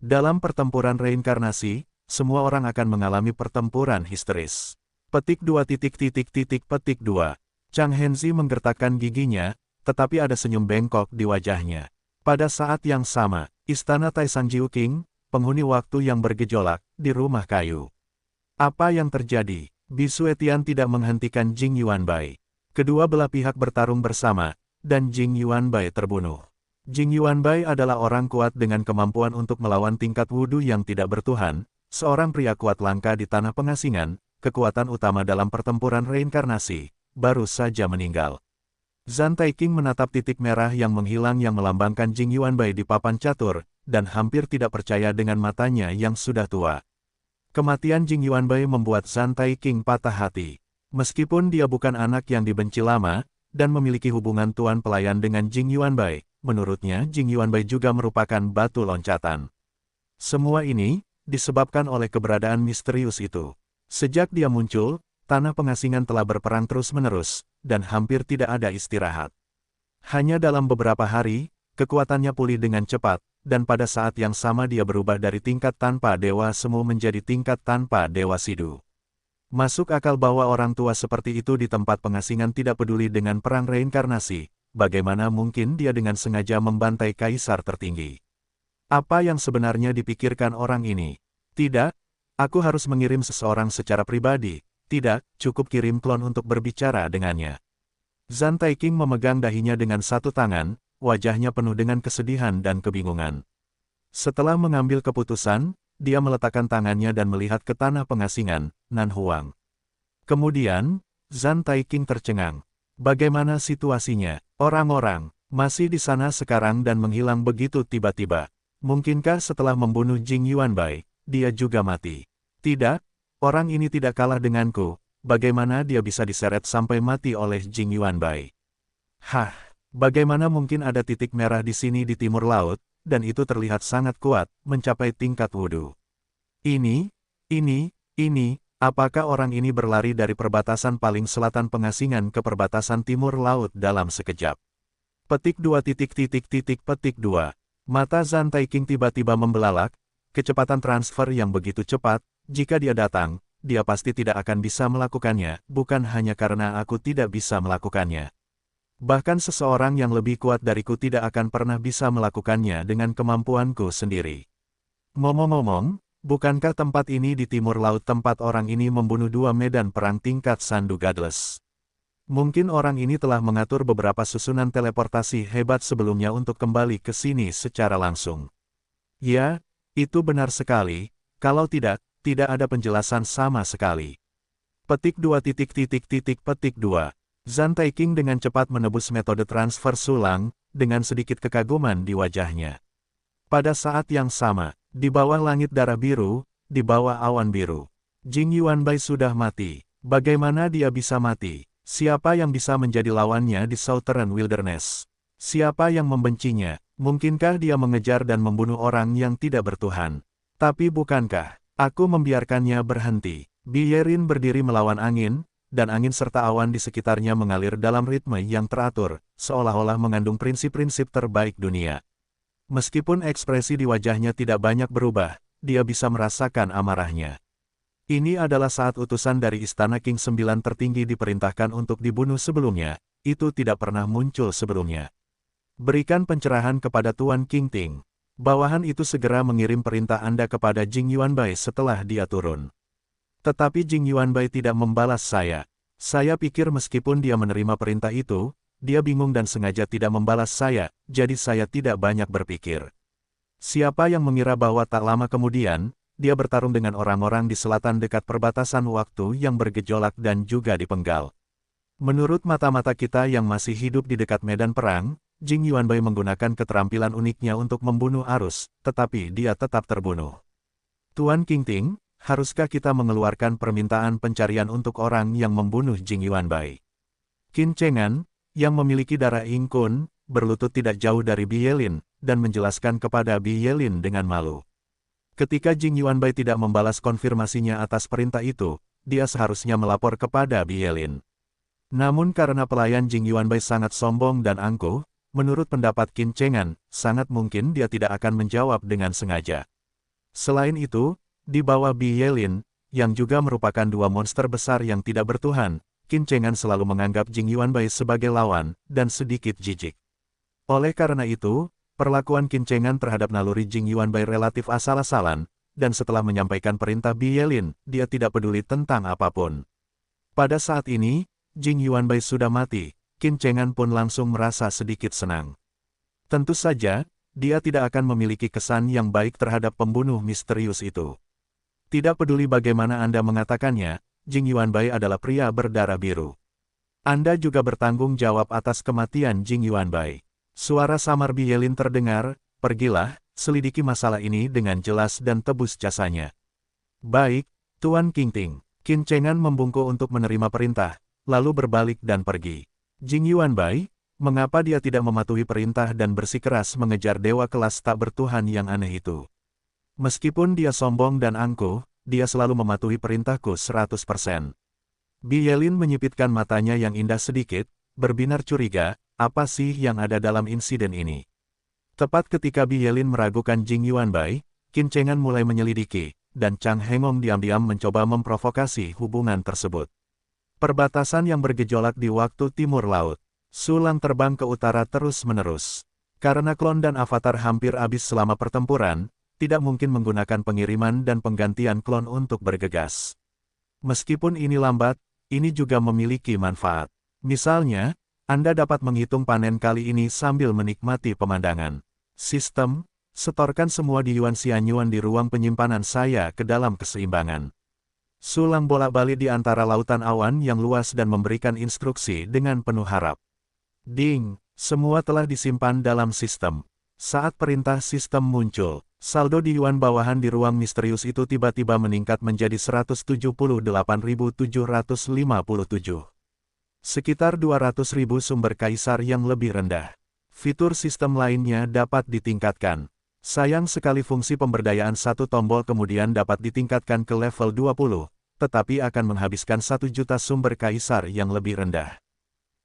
Dalam pertempuran reinkarnasi, semua orang akan mengalami pertempuran histeris. Petik 2 petik 2. Chang Henzi menggertakkan giginya, tetapi ada senyum bengkok di wajahnya. Pada saat yang sama, istana Taisangjiu King, penghuni waktu yang bergejolak, di rumah kayu. Apa yang terjadi? Bi Suetian tidak menghentikan Jing Yuanbai. Kedua belah pihak bertarung bersama, dan Jing Yuanbai terbunuh. Jing Yuanbai adalah orang kuat dengan kemampuan untuk melawan tingkat wudhu yang tidak bertuhan, seorang pria kuat langka di tanah pengasingan, kekuatan utama dalam pertempuran reinkarnasi, baru saja meninggal. Zhan Taiking menatap titik merah yang menghilang yang melambangkan Jing Yuanbai di papan catur, dan hampir tidak percaya dengan matanya yang sudah tua. Kematian Jing Yuanbai membuat Zhan Taiking patah hati. Meskipun dia bukan anak yang dibenci lama, dan memiliki hubungan tuan pelayan dengan Jing Yuanbai, menurutnya Jing Yuanbai juga merupakan batu loncatan. Semua ini disebabkan oleh keberadaan misterius itu. Sejak dia muncul, tanah pengasingan telah berperang terus-menerus, dan hampir tidak ada istirahat. Hanya dalam beberapa hari, kekuatannya pulih dengan cepat, dan pada saat yang sama dia berubah dari tingkat tanpa dewa semu menjadi tingkat tanpa dewa sidu. Masuk akal bahwa orang tua seperti itu di tempat pengasingan tidak peduli dengan perang reinkarnasi, bagaimana mungkin dia dengan sengaja membantai kaisar tertinggi? Apa yang sebenarnya dipikirkan orang ini? Tidak, aku harus mengirim seseorang secara pribadi. Tidak, cukup kirim klon untuk berbicara dengannya. Zhan Taiking memegang dahinya dengan satu tangan, wajahnya penuh dengan kesedihan dan kebingungan. Setelah mengambil keputusan, dia meletakkan tangannya dan melihat ke tanah pengasingan, Nan Huang. Kemudian, Zhan Taiqing tercengang. Bagaimana situasinya? Orang-orang masih di sana sekarang dan menghilang begitu tiba-tiba. Mungkinkah setelah membunuh Jing Yuanbai, dia juga mati? Tidak, orang ini tidak kalah denganku. Bagaimana dia bisa diseret sampai mati oleh Jing Yuanbai? Hah, bagaimana mungkin ada titik merah di sini di timur laut, dan itu terlihat sangat kuat, mencapai tingkat wudhu. Ini, apakah orang ini berlari dari perbatasan paling selatan pengasingan ke perbatasan timur laut dalam sekejap? Petik 2. Mata Zhan Taiqing tiba-tiba membelalak, kecepatan transfer yang begitu cepat, jika dia datang, dia pasti tidak akan bisa melakukannya, bukan hanya karena aku tidak bisa melakukannya. Bahkan seseorang yang lebih kuat dariku tidak akan pernah bisa melakukannya dengan kemampuanku sendiri. Ngomong-ngomong, bukankah tempat ini di timur laut tempat orang ini membunuh 2 medan perang tingkat Sandu Godless? Mungkin orang ini telah mengatur beberapa susunan teleportasi hebat sebelumnya untuk kembali ke sini secara langsung. Ya, itu benar sekali, kalau tidak, tidak ada penjelasan sama sekali. Petik 2. Zhan Taiqing dengan cepat menebus metode transfer sulang, dengan sedikit kekaguman di wajahnya. Pada saat yang sama, di bawah langit darah biru, di bawah awan biru, Jing Yuanbai sudah mati. Bagaimana dia bisa mati? Siapa yang bisa menjadi lawannya di Southern Wilderness? Siapa yang membencinya? Mungkinkah dia mengejar dan membunuh orang yang tidak bertuhan? Tapi bukankah aku membiarkannya berhenti? Bierin berdiri melawan angin, dan angin serta awan di sekitarnya mengalir dalam ritme yang teratur, seolah-olah mengandung prinsip-prinsip terbaik dunia. Meskipun ekspresi di wajahnya tidak banyak berubah, dia bisa merasakan amarahnya. Ini adalah saat utusan dari Istana King 9 tertinggi diperintahkan untuk dibunuh sebelumnya, itu tidak pernah muncul sebelumnya. Berikan pencerahan kepada Tuan King Ting. Bawahan itu segera mengirim perintah Anda kepada Jing Yuanbai setelah dia turun. Tetapi Jing Yuanbai tidak membalas saya. Saya pikir meskipun dia menerima perintah itu, dia bingung dan sengaja tidak membalas saya, jadi saya tidak banyak berpikir. Siapa yang mengira bahwa tak lama kemudian, dia bertarung dengan orang-orang di selatan dekat perbatasan waktu yang bergejolak dan juga dipenggal. Menurut mata-mata kita yang masih hidup di dekat medan perang, Jing Yuanbai menggunakan keterampilan uniknya untuk membunuh arus, tetapi dia tetap terbunuh. Tuan King Ting, haruskah kita mengeluarkan permintaan pencarian untuk orang yang membunuh Jing Yuanbai? Qin Chengan, yang memiliki darah Ing Kun, berlutut tidak jauh dari Bielin, dan menjelaskan kepada Bielin dengan malu. Ketika Jing Yuanbai tidak membalas konfirmasinya atas perintah itu, dia seharusnya melapor kepada Bielin. Namun karena pelayan Jing Yuanbai sangat sombong dan angkuh, menurut pendapat Qin Chengan, sangat mungkin dia tidak akan menjawab dengan sengaja. Selain itu, di bawah Bielin, yang juga merupakan 2 monster besar yang tidak bertuhan, Qin Chengan selalu menganggap Jing Yuanbai sebagai lawan, dan sedikit jijik. Oleh karena itu, perlakuan Qin Chengan terhadap naluri Jing Yuanbai relatif asal-asalan, dan setelah menyampaikan perintah Bielin, dia tidak peduli tentang apapun. Pada saat ini, Jing Yuanbai sudah mati, Qin Chengan pun langsung merasa sedikit senang. Tentu saja, dia tidak akan memiliki kesan yang baik terhadap pembunuh misterius itu. Tidak peduli bagaimana Anda mengatakannya, Jing Yuanbai adalah pria berdarah biru. Anda juga bertanggung jawab atas kematian Jing Yuanbai. Suara samar Bielin terdengar, pergilah, selidiki masalah ini dengan jelas dan tebus jasanya. Baik, Tuan King Ting. Qin Chengan membungkuk untuk menerima perintah, lalu berbalik dan pergi. Jing Yuanbai, mengapa dia tidak mematuhi perintah dan bersikeras mengejar dewa kelas tak bertuhan yang aneh itu? Meskipun dia sombong dan angkuh, dia selalu mematuhi perintahku 100%. Bielin menyipitkan matanya yang indah sedikit, berbinar curiga, apa sih yang ada dalam insiden ini? Tepat ketika Bielin meragukan Jing Yuanbai, Qin Chengan mulai menyelidiki, dan Chang Hengong diam-diam mencoba memprovokasi hubungan tersebut. Perbatasan yang bergejolak di waktu timur laut. Sulang terbang ke utara terus-menerus. Karena klon dan avatar hampir habis selama pertempuran, tidak mungkin menggunakan pengiriman dan penggantian klon untuk bergegas. Meskipun ini lambat, ini juga memiliki manfaat. Misalnya, Anda dapat menghitung panen kali ini sambil menikmati pemandangan. Sistem, setorkan semua di Yuan Xianyuan di ruang penyimpanan saya ke dalam keseimbangan. Sulang bolak-balik di antara lautan awan yang luas dan memberikan instruksi dengan penuh harap. Ding, semua telah disimpan dalam sistem. Saat perintah sistem muncul, saldo di yuan bawahan di ruang misterius itu tiba-tiba meningkat menjadi 178.757. Sekitar 200.000 sumber kaisar yang lebih rendah. Fitur sistem lainnya dapat ditingkatkan. Sayang sekali fungsi pemberdayaan satu tombol kemudian dapat ditingkatkan ke level 20, tetapi akan menghabiskan 1 juta sumber kaisar yang lebih rendah.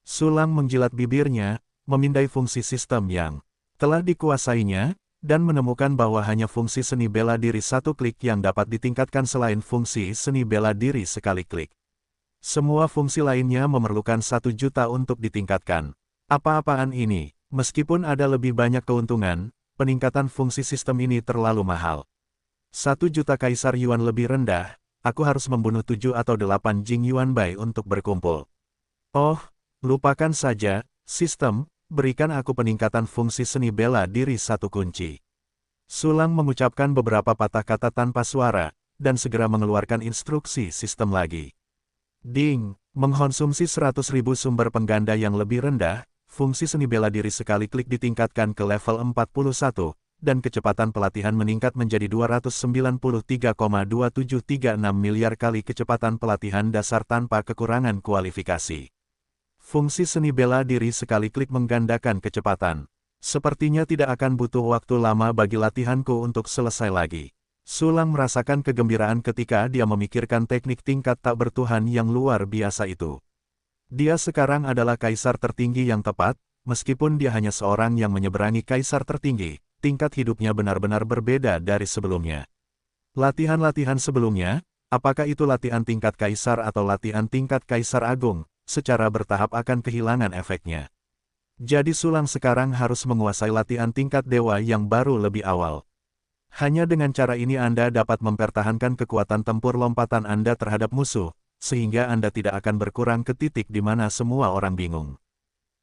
Sulang menjilat bibirnya, memindai fungsi sistem yang telah dikuasainya, dan menemukan bahwa hanya fungsi seni bela diri satu klik yang dapat ditingkatkan selain fungsi seni bela diri sekali klik. Semua fungsi lainnya memerlukan 1 juta untuk ditingkatkan. Apa-apaan ini? Meskipun ada lebih banyak keuntungan, peningkatan fungsi sistem ini terlalu mahal. 1 juta kaisar yuan lebih rendah, aku harus membunuh 7 atau 8 Jing Yuan Bai untuk berkumpul. Oh, lupakan saja, sistem, berikan aku peningkatan fungsi seni bela diri satu kunci. Sulang mengucapkan beberapa patah kata tanpa suara, dan segera mengeluarkan instruksi sistem lagi. Ding, mengkonsumsi 100.000 sumber pengganda yang lebih rendah, fungsi seni bela diri sekali klik ditingkatkan ke level 41, dan kecepatan pelatihan meningkat menjadi 293,2736 miliar kali kecepatan pelatihan dasar tanpa kekurangan kualifikasi. Fungsi seni bela diri sekali klik menggandakan kecepatan. Sepertinya tidak akan butuh waktu lama bagi latihanku untuk selesai lagi. Sulang merasakan kegembiraan ketika dia memikirkan teknik tingkat tak bertuhan yang luar biasa itu. Dia sekarang adalah kaisar tertinggi yang tepat, meskipun dia hanya seorang yang menyeberangi kaisar tertinggi, tingkat hidupnya benar-benar berbeda dari sebelumnya. Latihan-latihan sebelumnya, apakah itu latihan tingkat kaisar atau latihan tingkat kaisar agung, secara bertahap akan kehilangan efeknya. Jadi Sulang sekarang harus menguasai latihan tingkat dewa yang baru lebih awal. Hanya dengan cara ini Anda dapat mempertahankan kekuatan tempur lompatan Anda terhadap musuh, sehingga Anda tidak akan berkurang ke titik di mana semua orang bingung.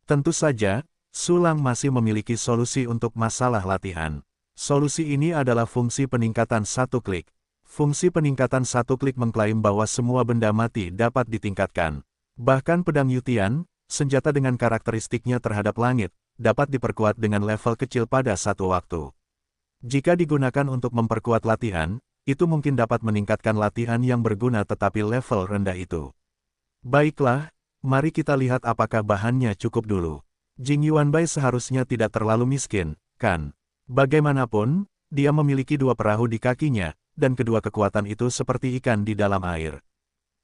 Tentu saja, Sulang masih memiliki solusi untuk masalah latihan. Solusi ini adalah fungsi peningkatan satu klik. Fungsi peningkatan satu klik mengklaim bahwa semua benda mati dapat ditingkatkan. Bahkan pedang Yutian, senjata dengan karakteristiknya terhadap langit, dapat diperkuat dengan level kecil pada satu waktu. Jika digunakan untuk memperkuat latihan, itu mungkin dapat meningkatkan latihan yang berguna tetapi level rendah itu. Baiklah, mari kita lihat apakah bahannya cukup dulu. Jing Yuan Bai seharusnya tidak terlalu miskin, kan? Bagaimanapun, dia memiliki 2 perahu di kakinya, dan kedua kekuatan itu seperti ikan di dalam air.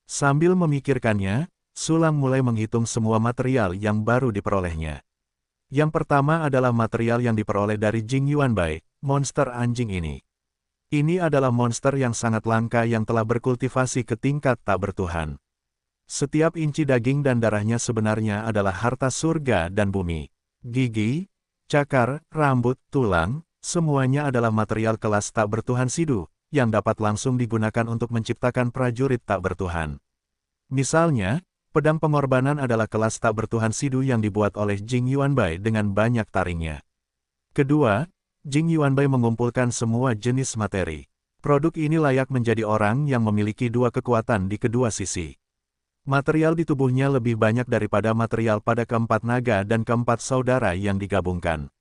Sambil memikirkannya, Sulang mulai menghitung semua material yang baru diperolehnya. Yang pertama adalah material yang diperoleh dari Jing Yuan Bai, monster anjing ini. Ini adalah monster yang sangat langka yang telah berkultivasi ke tingkat tak bertuhan. Setiap inci daging dan darahnya sebenarnya adalah harta surga dan bumi. Gigi, cakar, rambut, tulang, semuanya adalah material kelas tak bertuhan Sidu, yang dapat langsung digunakan untuk menciptakan prajurit tak bertuhan. Misalnya, pedang pengorbanan adalah kelas tak bertuhan Sidu yang dibuat oleh Jing Yuan Bai dengan banyak taringnya. Kedua, Jing Yuan Bai mengumpulkan semua jenis materi. Produk ini layak menjadi orang yang memiliki 2 kekuatan di kedua sisi. Material di tubuhnya lebih banyak daripada material pada keempat naga dan keempat saudara yang digabungkan.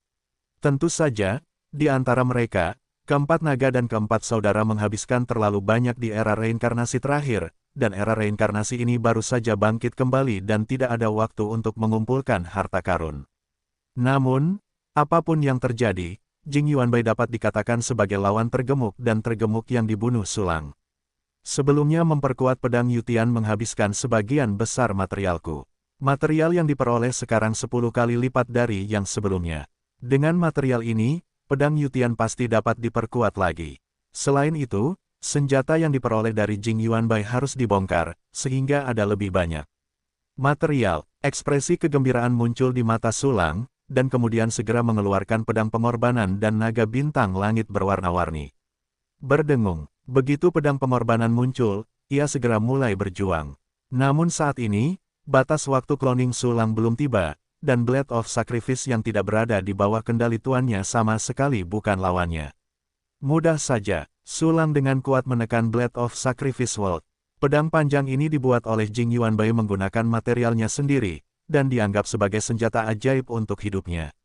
Tentu saja, di antara mereka, keempat naga dan keempat saudara menghabiskan terlalu banyak di era reinkarnasi terakhir, dan era reinkarnasi ini baru saja bangkit kembali dan tidak ada waktu untuk mengumpulkan harta karun. Namun, apapun yang terjadi, Jing Yuan Bai dapat dikatakan sebagai lawan tergemuk dan tergemuk yang dibunuh Sulang. Sebelumnya memperkuat pedang Yutian menghabiskan sebagian besar materialku. Material yang diperoleh sekarang 10 kali lipat dari yang sebelumnya. Dengan material ini, pedang Yutian pasti dapat diperkuat lagi. Selain itu, senjata yang diperoleh dari Jing Yuan Bai harus dibongkar, sehingga ada lebih banyak. Material, ekspresi kegembiraan muncul di mata Sulang, dan kemudian segera mengeluarkan pedang pengorbanan dan naga bintang langit berwarna-warni. Berdengung, begitu pedang pengorbanan muncul, ia segera mulai berjuang. Namun saat ini, batas waktu cloning Sulang belum tiba, dan Blade of Sacrifice yang tidak berada di bawah kendali tuannya sama sekali bukan lawannya. Mudah saja, Sulang dengan kuat menekan Blade of Sacrifice World. Pedang panjang ini dibuat oleh Jing Yuanbai menggunakan materialnya sendiri, dan dianggap sebagai senjata ajaib untuk hidupnya.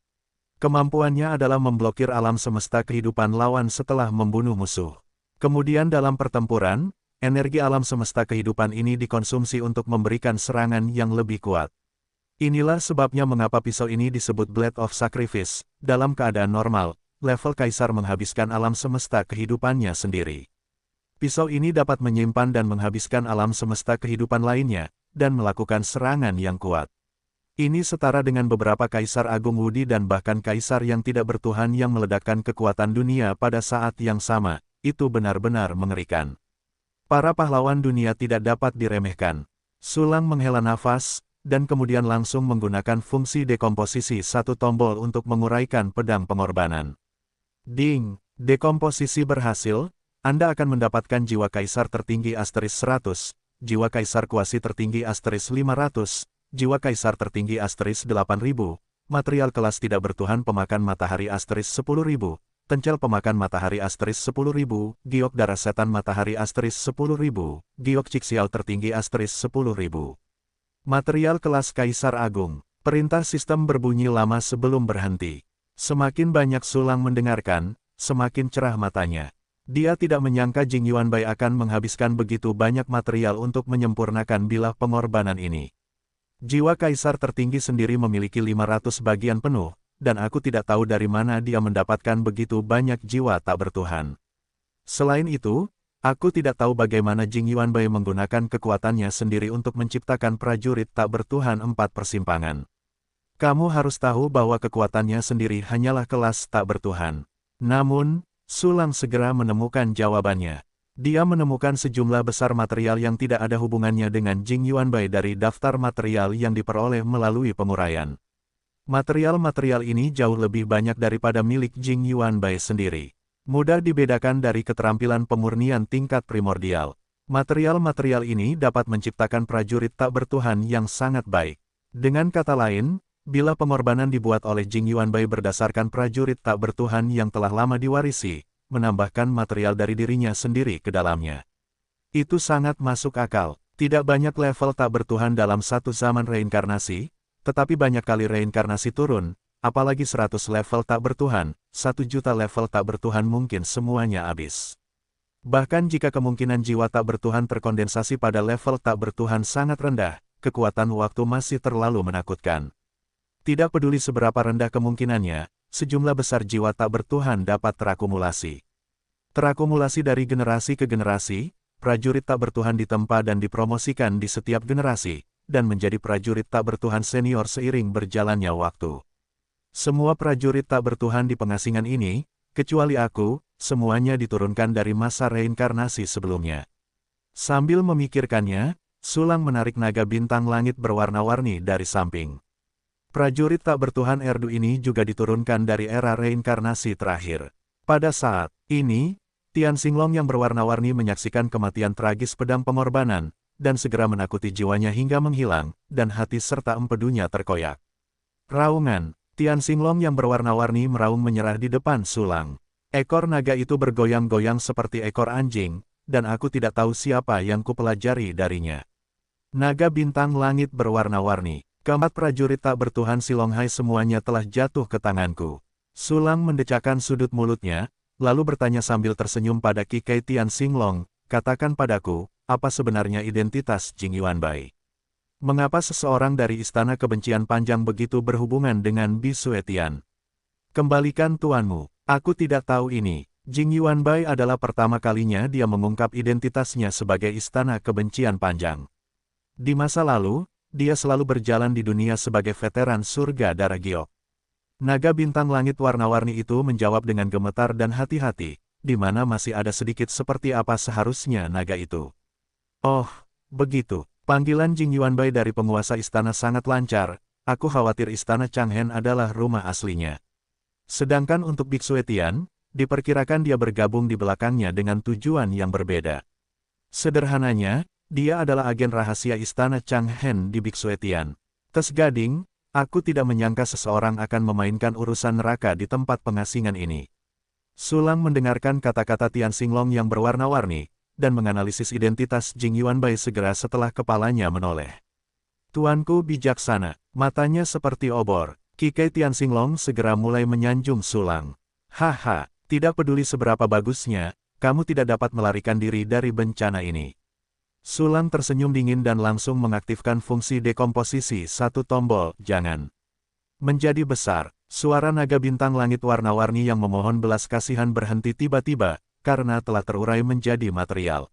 Kemampuannya adalah memblokir alam semesta kehidupan lawan setelah membunuh musuh. Kemudian dalam pertempuran, energi alam semesta kehidupan ini dikonsumsi untuk memberikan serangan yang lebih kuat. Inilah sebabnya mengapa pisau ini disebut Blade of Sacrifice. Dalam keadaan normal, level kaisar menghabiskan alam semesta kehidupannya sendiri. Pisau ini dapat menyimpan dan menghabiskan alam semesta kehidupan lainnya, dan melakukan serangan yang kuat. Ini setara dengan beberapa kaisar agung Wudi dan bahkan kaisar yang tidak bertuhan yang meledakkan kekuatan dunia pada saat yang sama. Itu benar-benar mengerikan. Para pahlawan dunia tidak dapat diremehkan. Sulang menghela nafas, dan kemudian langsung menggunakan fungsi dekomposisi satu tombol untuk menguraikan pedang pengorbanan. Ding! Dekomposisi berhasil. Anda akan mendapatkan jiwa kaisar tertinggi asterisk 100, jiwa kaisar kuasi tertinggi asterisk 500, jiwa kaisar tertinggi asterisk 8000, material kelas tidak bertuhan pemakan matahari asterisk 10.000, tencel pemakan matahari asterisk 10.000, giok darah setan matahari asterisk 10.000, giok ciksial tertinggi asterisk 10.000. Material kelas kaisar agung. Perintah sistem berbunyi lama sebelum berhenti. Semakin banyak Sulang mendengarkan, semakin cerah matanya. Dia tidak menyangka Jing Yuanbai akan menghabiskan begitu banyak material untuk menyempurnakan bilah pengorbanan ini. Jiwa kaisar tertinggi sendiri memiliki 500 bagian penuh, dan aku tidak tahu dari mana dia mendapatkan begitu banyak jiwa tak bertuhan. Selain itu, aku tidak tahu bagaimana Jing Yuanbai menggunakan kekuatannya sendiri untuk menciptakan prajurit tak bertuhan 4 persimpangan. Kamu harus tahu bahwa kekuatannya sendiri hanyalah kelas tak bertuhan. Namun, Sulang segera menemukan jawabannya. Dia menemukan sejumlah besar material yang tidak ada hubungannya dengan Jing Yuanbai dari daftar material yang diperoleh melalui penguraian. Material-material ini jauh lebih banyak daripada milik Jing Yuanbai sendiri. Mudah dibedakan dari keterampilan pemurnian tingkat primordial. Material-material ini dapat menciptakan prajurit tak bertuhan yang sangat baik. Dengan kata lain, bila pengorbanan dibuat oleh Jing Yuanbai berdasarkan prajurit tak bertuhan yang telah lama diwarisi, menambahkan material dari dirinya sendiri ke dalamnya. Itu sangat masuk akal. Tidak banyak level tak bertuhan dalam satu zaman reinkarnasi, tetapi banyak kali reinkarnasi turun, apalagi 100 level tak bertuhan, 1 juta level tak bertuhan mungkin semuanya habis. Bahkan jika kemungkinan jiwa tak bertuhan terkondensasi pada level tak bertuhan sangat rendah, kekuatan waktu masih terlalu menakutkan. Tidak peduli seberapa rendah kemungkinannya, sejumlah besar jiwa tak bertuhan dapat terakumulasi. Terakumulasi dari generasi ke generasi, prajurit tak bertuhan ditempa dan dipromosikan di setiap generasi, dan menjadi prajurit tak bertuhan senior seiring berjalannya waktu. Semua prajurit tak bertuhan di pengasingan ini, kecuali aku, semuanya diturunkan dari masa reinkarnasi sebelumnya. Sambil memikirkannya, Sulang menarik naga bintang langit berwarna-warni dari samping. Prajurit tak bertuhan Erdu ini juga diturunkan dari era reinkarnasi terakhir. Pada saat ini, Tian Xinglong yang berwarna-warni menyaksikan kematian tragis pedang pengorbanan, dan segera menakuti jiwanya hingga menghilang, dan hati serta empedunya terkoyak. Raungan, Tian Xinglong yang berwarna-warni meraung menyerah di depan Sulang. Ekor naga itu bergoyang-goyang seperti ekor anjing, dan aku tidak tahu siapa yang kupelajari darinya. Naga bintang langit berwarna-warni. Keempat prajurit tak bertuhan Silonghai semuanya telah jatuh ke tanganku. Sulang mendecakkan sudut mulutnya, lalu bertanya sambil tersenyum pada Kikai Tian Xinglong, katakan padaku, apa sebenarnya identitas Jing Yuanbai? Mengapa seseorang dari Istana Kebencian Panjang begitu berhubungan dengan Bi Suetian? Kembalikan tuanmu, aku tidak tahu ini. Jing Yuanbai adalah pertama kalinya dia mengungkap identitasnya sebagai Istana Kebencian Panjang. Di masa lalu, dia selalu berjalan di dunia sebagai veteran surga darah giok. Naga bintang langit warna-warni itu menjawab dengan gemetar dan hati-hati, di mana masih ada sedikit seperti apa seharusnya naga itu. Oh, begitu. Panggilan Jing Yuanbai dari penguasa istana sangat lancar, aku khawatir istana Changhen adalah rumah aslinya. Sedangkan untuk Biksu Etian, diperkirakan dia bergabung di belakangnya dengan tujuan yang berbeda. Sederhananya, dia adalah agen rahasia istana Changhen di Biksu Etian. Tes Gading, aku tidak menyangka seseorang akan memainkan urusan neraka di tempat pengasingan ini. Sulang mendengarkan kata-kata Tian Xinglong yang berwarna-warni, dan menganalisis identitas Jing Yuanbai segera setelah kepalanya menoleh. Tuanku bijaksana, matanya seperti obor. Qi Tianxinglong segera mulai menyanjung Sulang. Haha, tidak peduli seberapa bagusnya, kamu tidak dapat melarikan diri dari bencana ini. Sulang tersenyum dingin dan langsung mengaktifkan fungsi dekomposisi satu tombol, jangan. Menjadi besar, suara naga bintang langit warna-warni yang memohon belas kasihan berhenti tiba-tiba, karena telah terurai menjadi material.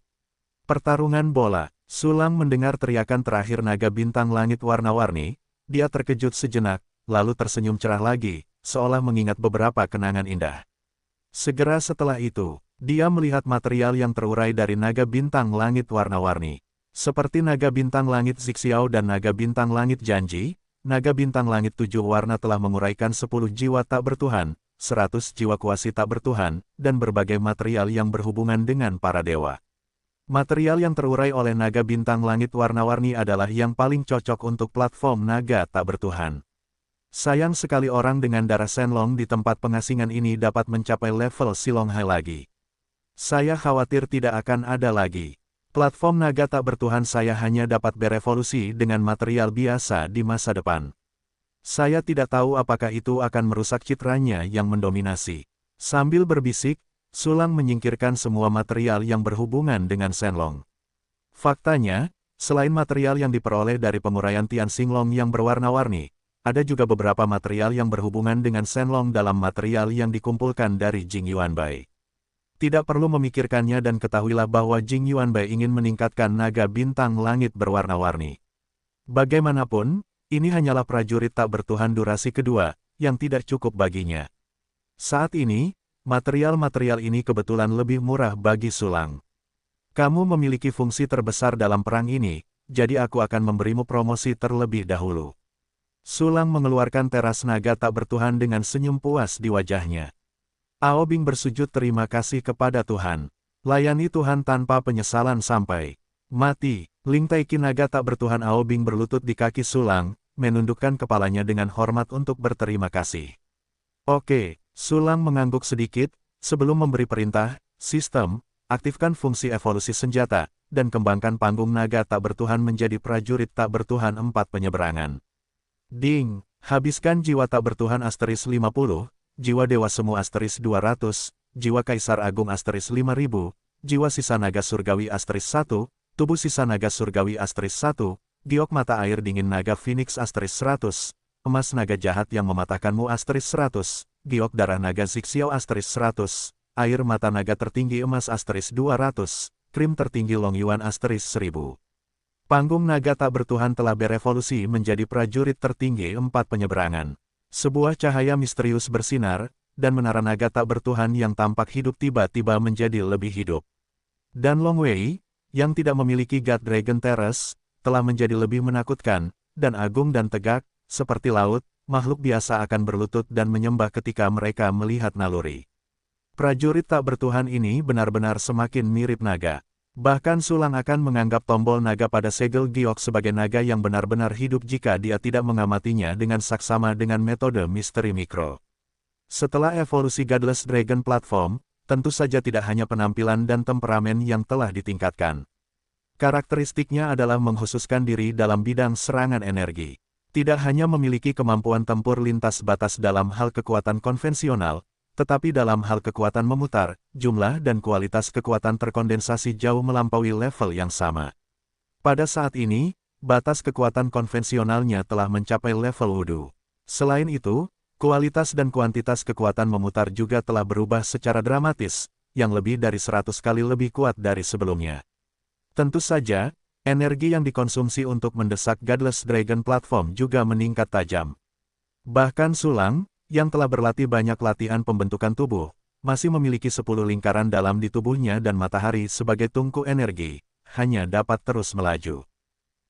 Pertarungan bola, Sulang mendengar teriakan terakhir naga bintang langit warna-warni, dia terkejut sejenak, lalu tersenyum cerah lagi, seolah mengingat beberapa kenangan indah. Segera setelah itu, dia melihat material yang terurai dari naga bintang langit warna-warni. Seperti naga bintang langit Zixiao dan naga bintang langit Janji, naga bintang langit 7 warna telah menguraikan 10 jiwa tak bertuhan, 100 jiwa kuasi tak bertuhan, dan berbagai material yang berhubungan dengan para dewa. Material yang terurai oleh naga bintang langit warna-warni adalah yang paling cocok untuk platform naga tak bertuhan. Sayang sekali orang dengan darah Shenlong di tempat pengasingan ini dapat mencapai level Silonghai lagi. Saya khawatir tidak akan ada lagi. Platform naga tak bertuhan saya hanya dapat berevolusi dengan material biasa di masa depan. Saya tidak tahu apakah itu akan merusak citranya yang mendominasi. Sambil berbisik, Sulang menyingkirkan semua material yang berhubungan dengan Shenlong. Faktanya, selain material yang diperoleh dari penguraian Tianxinglong yang berwarna-warni, ada juga beberapa material yang berhubungan dengan Shenlong dalam material yang dikumpulkan dari Jing Yuanbai. Tidak perlu memikirkannya dan ketahuilah bahwa Jing Yuanbai ingin meningkatkan naga bintang langit berwarna-warni. Bagaimanapun, ini hanyalah prajurit tak bertuhan durasi kedua, yang tidak cukup baginya. Saat ini, material-material ini kebetulan lebih murah bagi Sulang. Kamu memiliki fungsi terbesar dalam perang ini, jadi aku akan memberimu promosi terlebih dahulu. Sulang mengeluarkan teras naga tak bertuhan dengan senyum puas di wajahnya. Aobing bersujud terima kasih kepada Tuhan. Layani Tuhan tanpa penyesalan sampai mati. Ling Taiki naga tak bertuhan Aobing berlutut di kaki Sulang, menundukkan kepalanya dengan hormat untuk berterima kasih. Oke, Sulang mengangguk sedikit, sebelum memberi perintah, sistem, aktifkan fungsi evolusi senjata, dan kembangkan panggung naga tak bertuhan menjadi prajurit tak bertuhan 4 penyeberangan. Ding, habiskan jiwa tak bertuhan asteris 50, jiwa dewa semu asteris 200, jiwa kaisar agung asteris 5000, jiwa sisa naga surgawi asteris 1, tubuh sisa naga surgawi asteris 1, giok mata air dingin naga phoenix asteris 100, emas naga jahat yang mematahkanmu asteris 100, giok darah naga Zixiao asteris 100, air mata naga tertinggi emas asteris 200, krim tertinggi Long Yuan asteris 1000. Panggung naga tak bertuhan telah berevolusi menjadi prajurit tertinggi 4 penyeberangan. Sebuah cahaya misterius bersinar, dan menara naga tak bertuhan yang tampak hidup tiba-tiba menjadi lebih hidup. Dan Long Wei, yang tidak memiliki God Dragon Terrace, telah menjadi lebih menakutkan, dan agung dan tegak, seperti laut, makhluk biasa akan berlutut dan menyembah ketika mereka melihat naluri. Prajurit tak bertuhan ini benar-benar semakin mirip naga. Bahkan Sulang akan menganggap tombol naga pada segel giok sebagai naga yang benar-benar hidup jika dia tidak mengamatinya dengan saksama dengan metode misteri mikro. Setelah evolusi Godless Dragon Platform, tentu saja tidak hanya penampilan dan temperamen yang telah ditingkatkan. Karakteristiknya adalah mengkhususkan diri dalam bidang serangan energi. Tidak hanya memiliki kemampuan tempur lintas batas dalam hal kekuatan konvensional, tetapi dalam hal kekuatan memutar, jumlah dan kualitas kekuatan terkondensasi jauh melampaui level yang sama. Pada saat ini, batas kekuatan konvensionalnya telah mencapai level wudhu. Selain itu, kualitas dan kuantitas kekuatan memutar juga telah berubah secara dramatis, yang lebih dari 100 kali lebih kuat dari sebelumnya. Tentu saja, energi yang dikonsumsi untuk mendesak Godless Dragon Platform juga meningkat tajam. Bahkan Sulang, yang telah berlatih banyak latihan pembentukan tubuh, masih memiliki 10 lingkaran dalam di tubuhnya dan matahari sebagai tungku energi, hanya dapat terus melaju.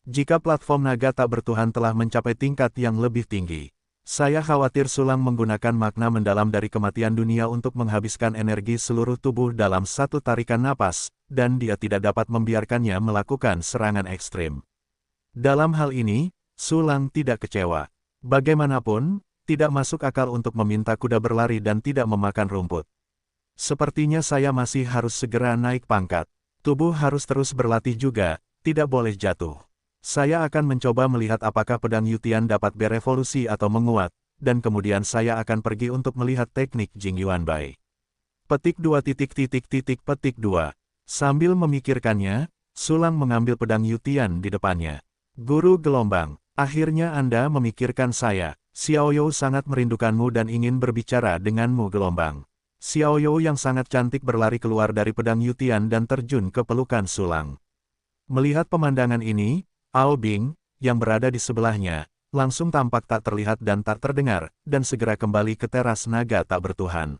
Jika platform naga tak bertuhan telah mencapai tingkat yang lebih tinggi, saya khawatir Sulang menggunakan makna mendalam dari kematian dunia untuk menghabiskan energi seluruh tubuh dalam satu tarikan napas, dan dia tidak dapat membiarkannya melakukan serangan ekstrim. Dalam hal ini, Sulang tidak kecewa. Bagaimanapun, tidak masuk akal untuk meminta kuda berlari dan tidak memakan rumput. Sepertinya saya masih harus segera naik pangkat. Tubuh harus terus berlatih juga, tidak boleh jatuh. Saya akan mencoba melihat apakah pedang Yutian dapat berevolusi atau menguat, dan kemudian saya akan pergi untuk melihat teknik Jing Yuanbai. Petik 2 petik 2. Sambil memikirkannya, Sulang mengambil pedang Yutian di depannya. Guru gelombang, akhirnya Anda memikirkan saya. Xiaoyou sangat merindukanmu dan ingin berbicara denganmu gelombang. Xiaoyou yang sangat cantik berlari keluar dari pedang Yutian dan terjun ke pelukan Sulang. Melihat pemandangan ini, Ao Bing, yang berada di sebelahnya, langsung tampak tak terlihat dan tak terdengar, dan segera kembali ke teras naga tak bertuhan.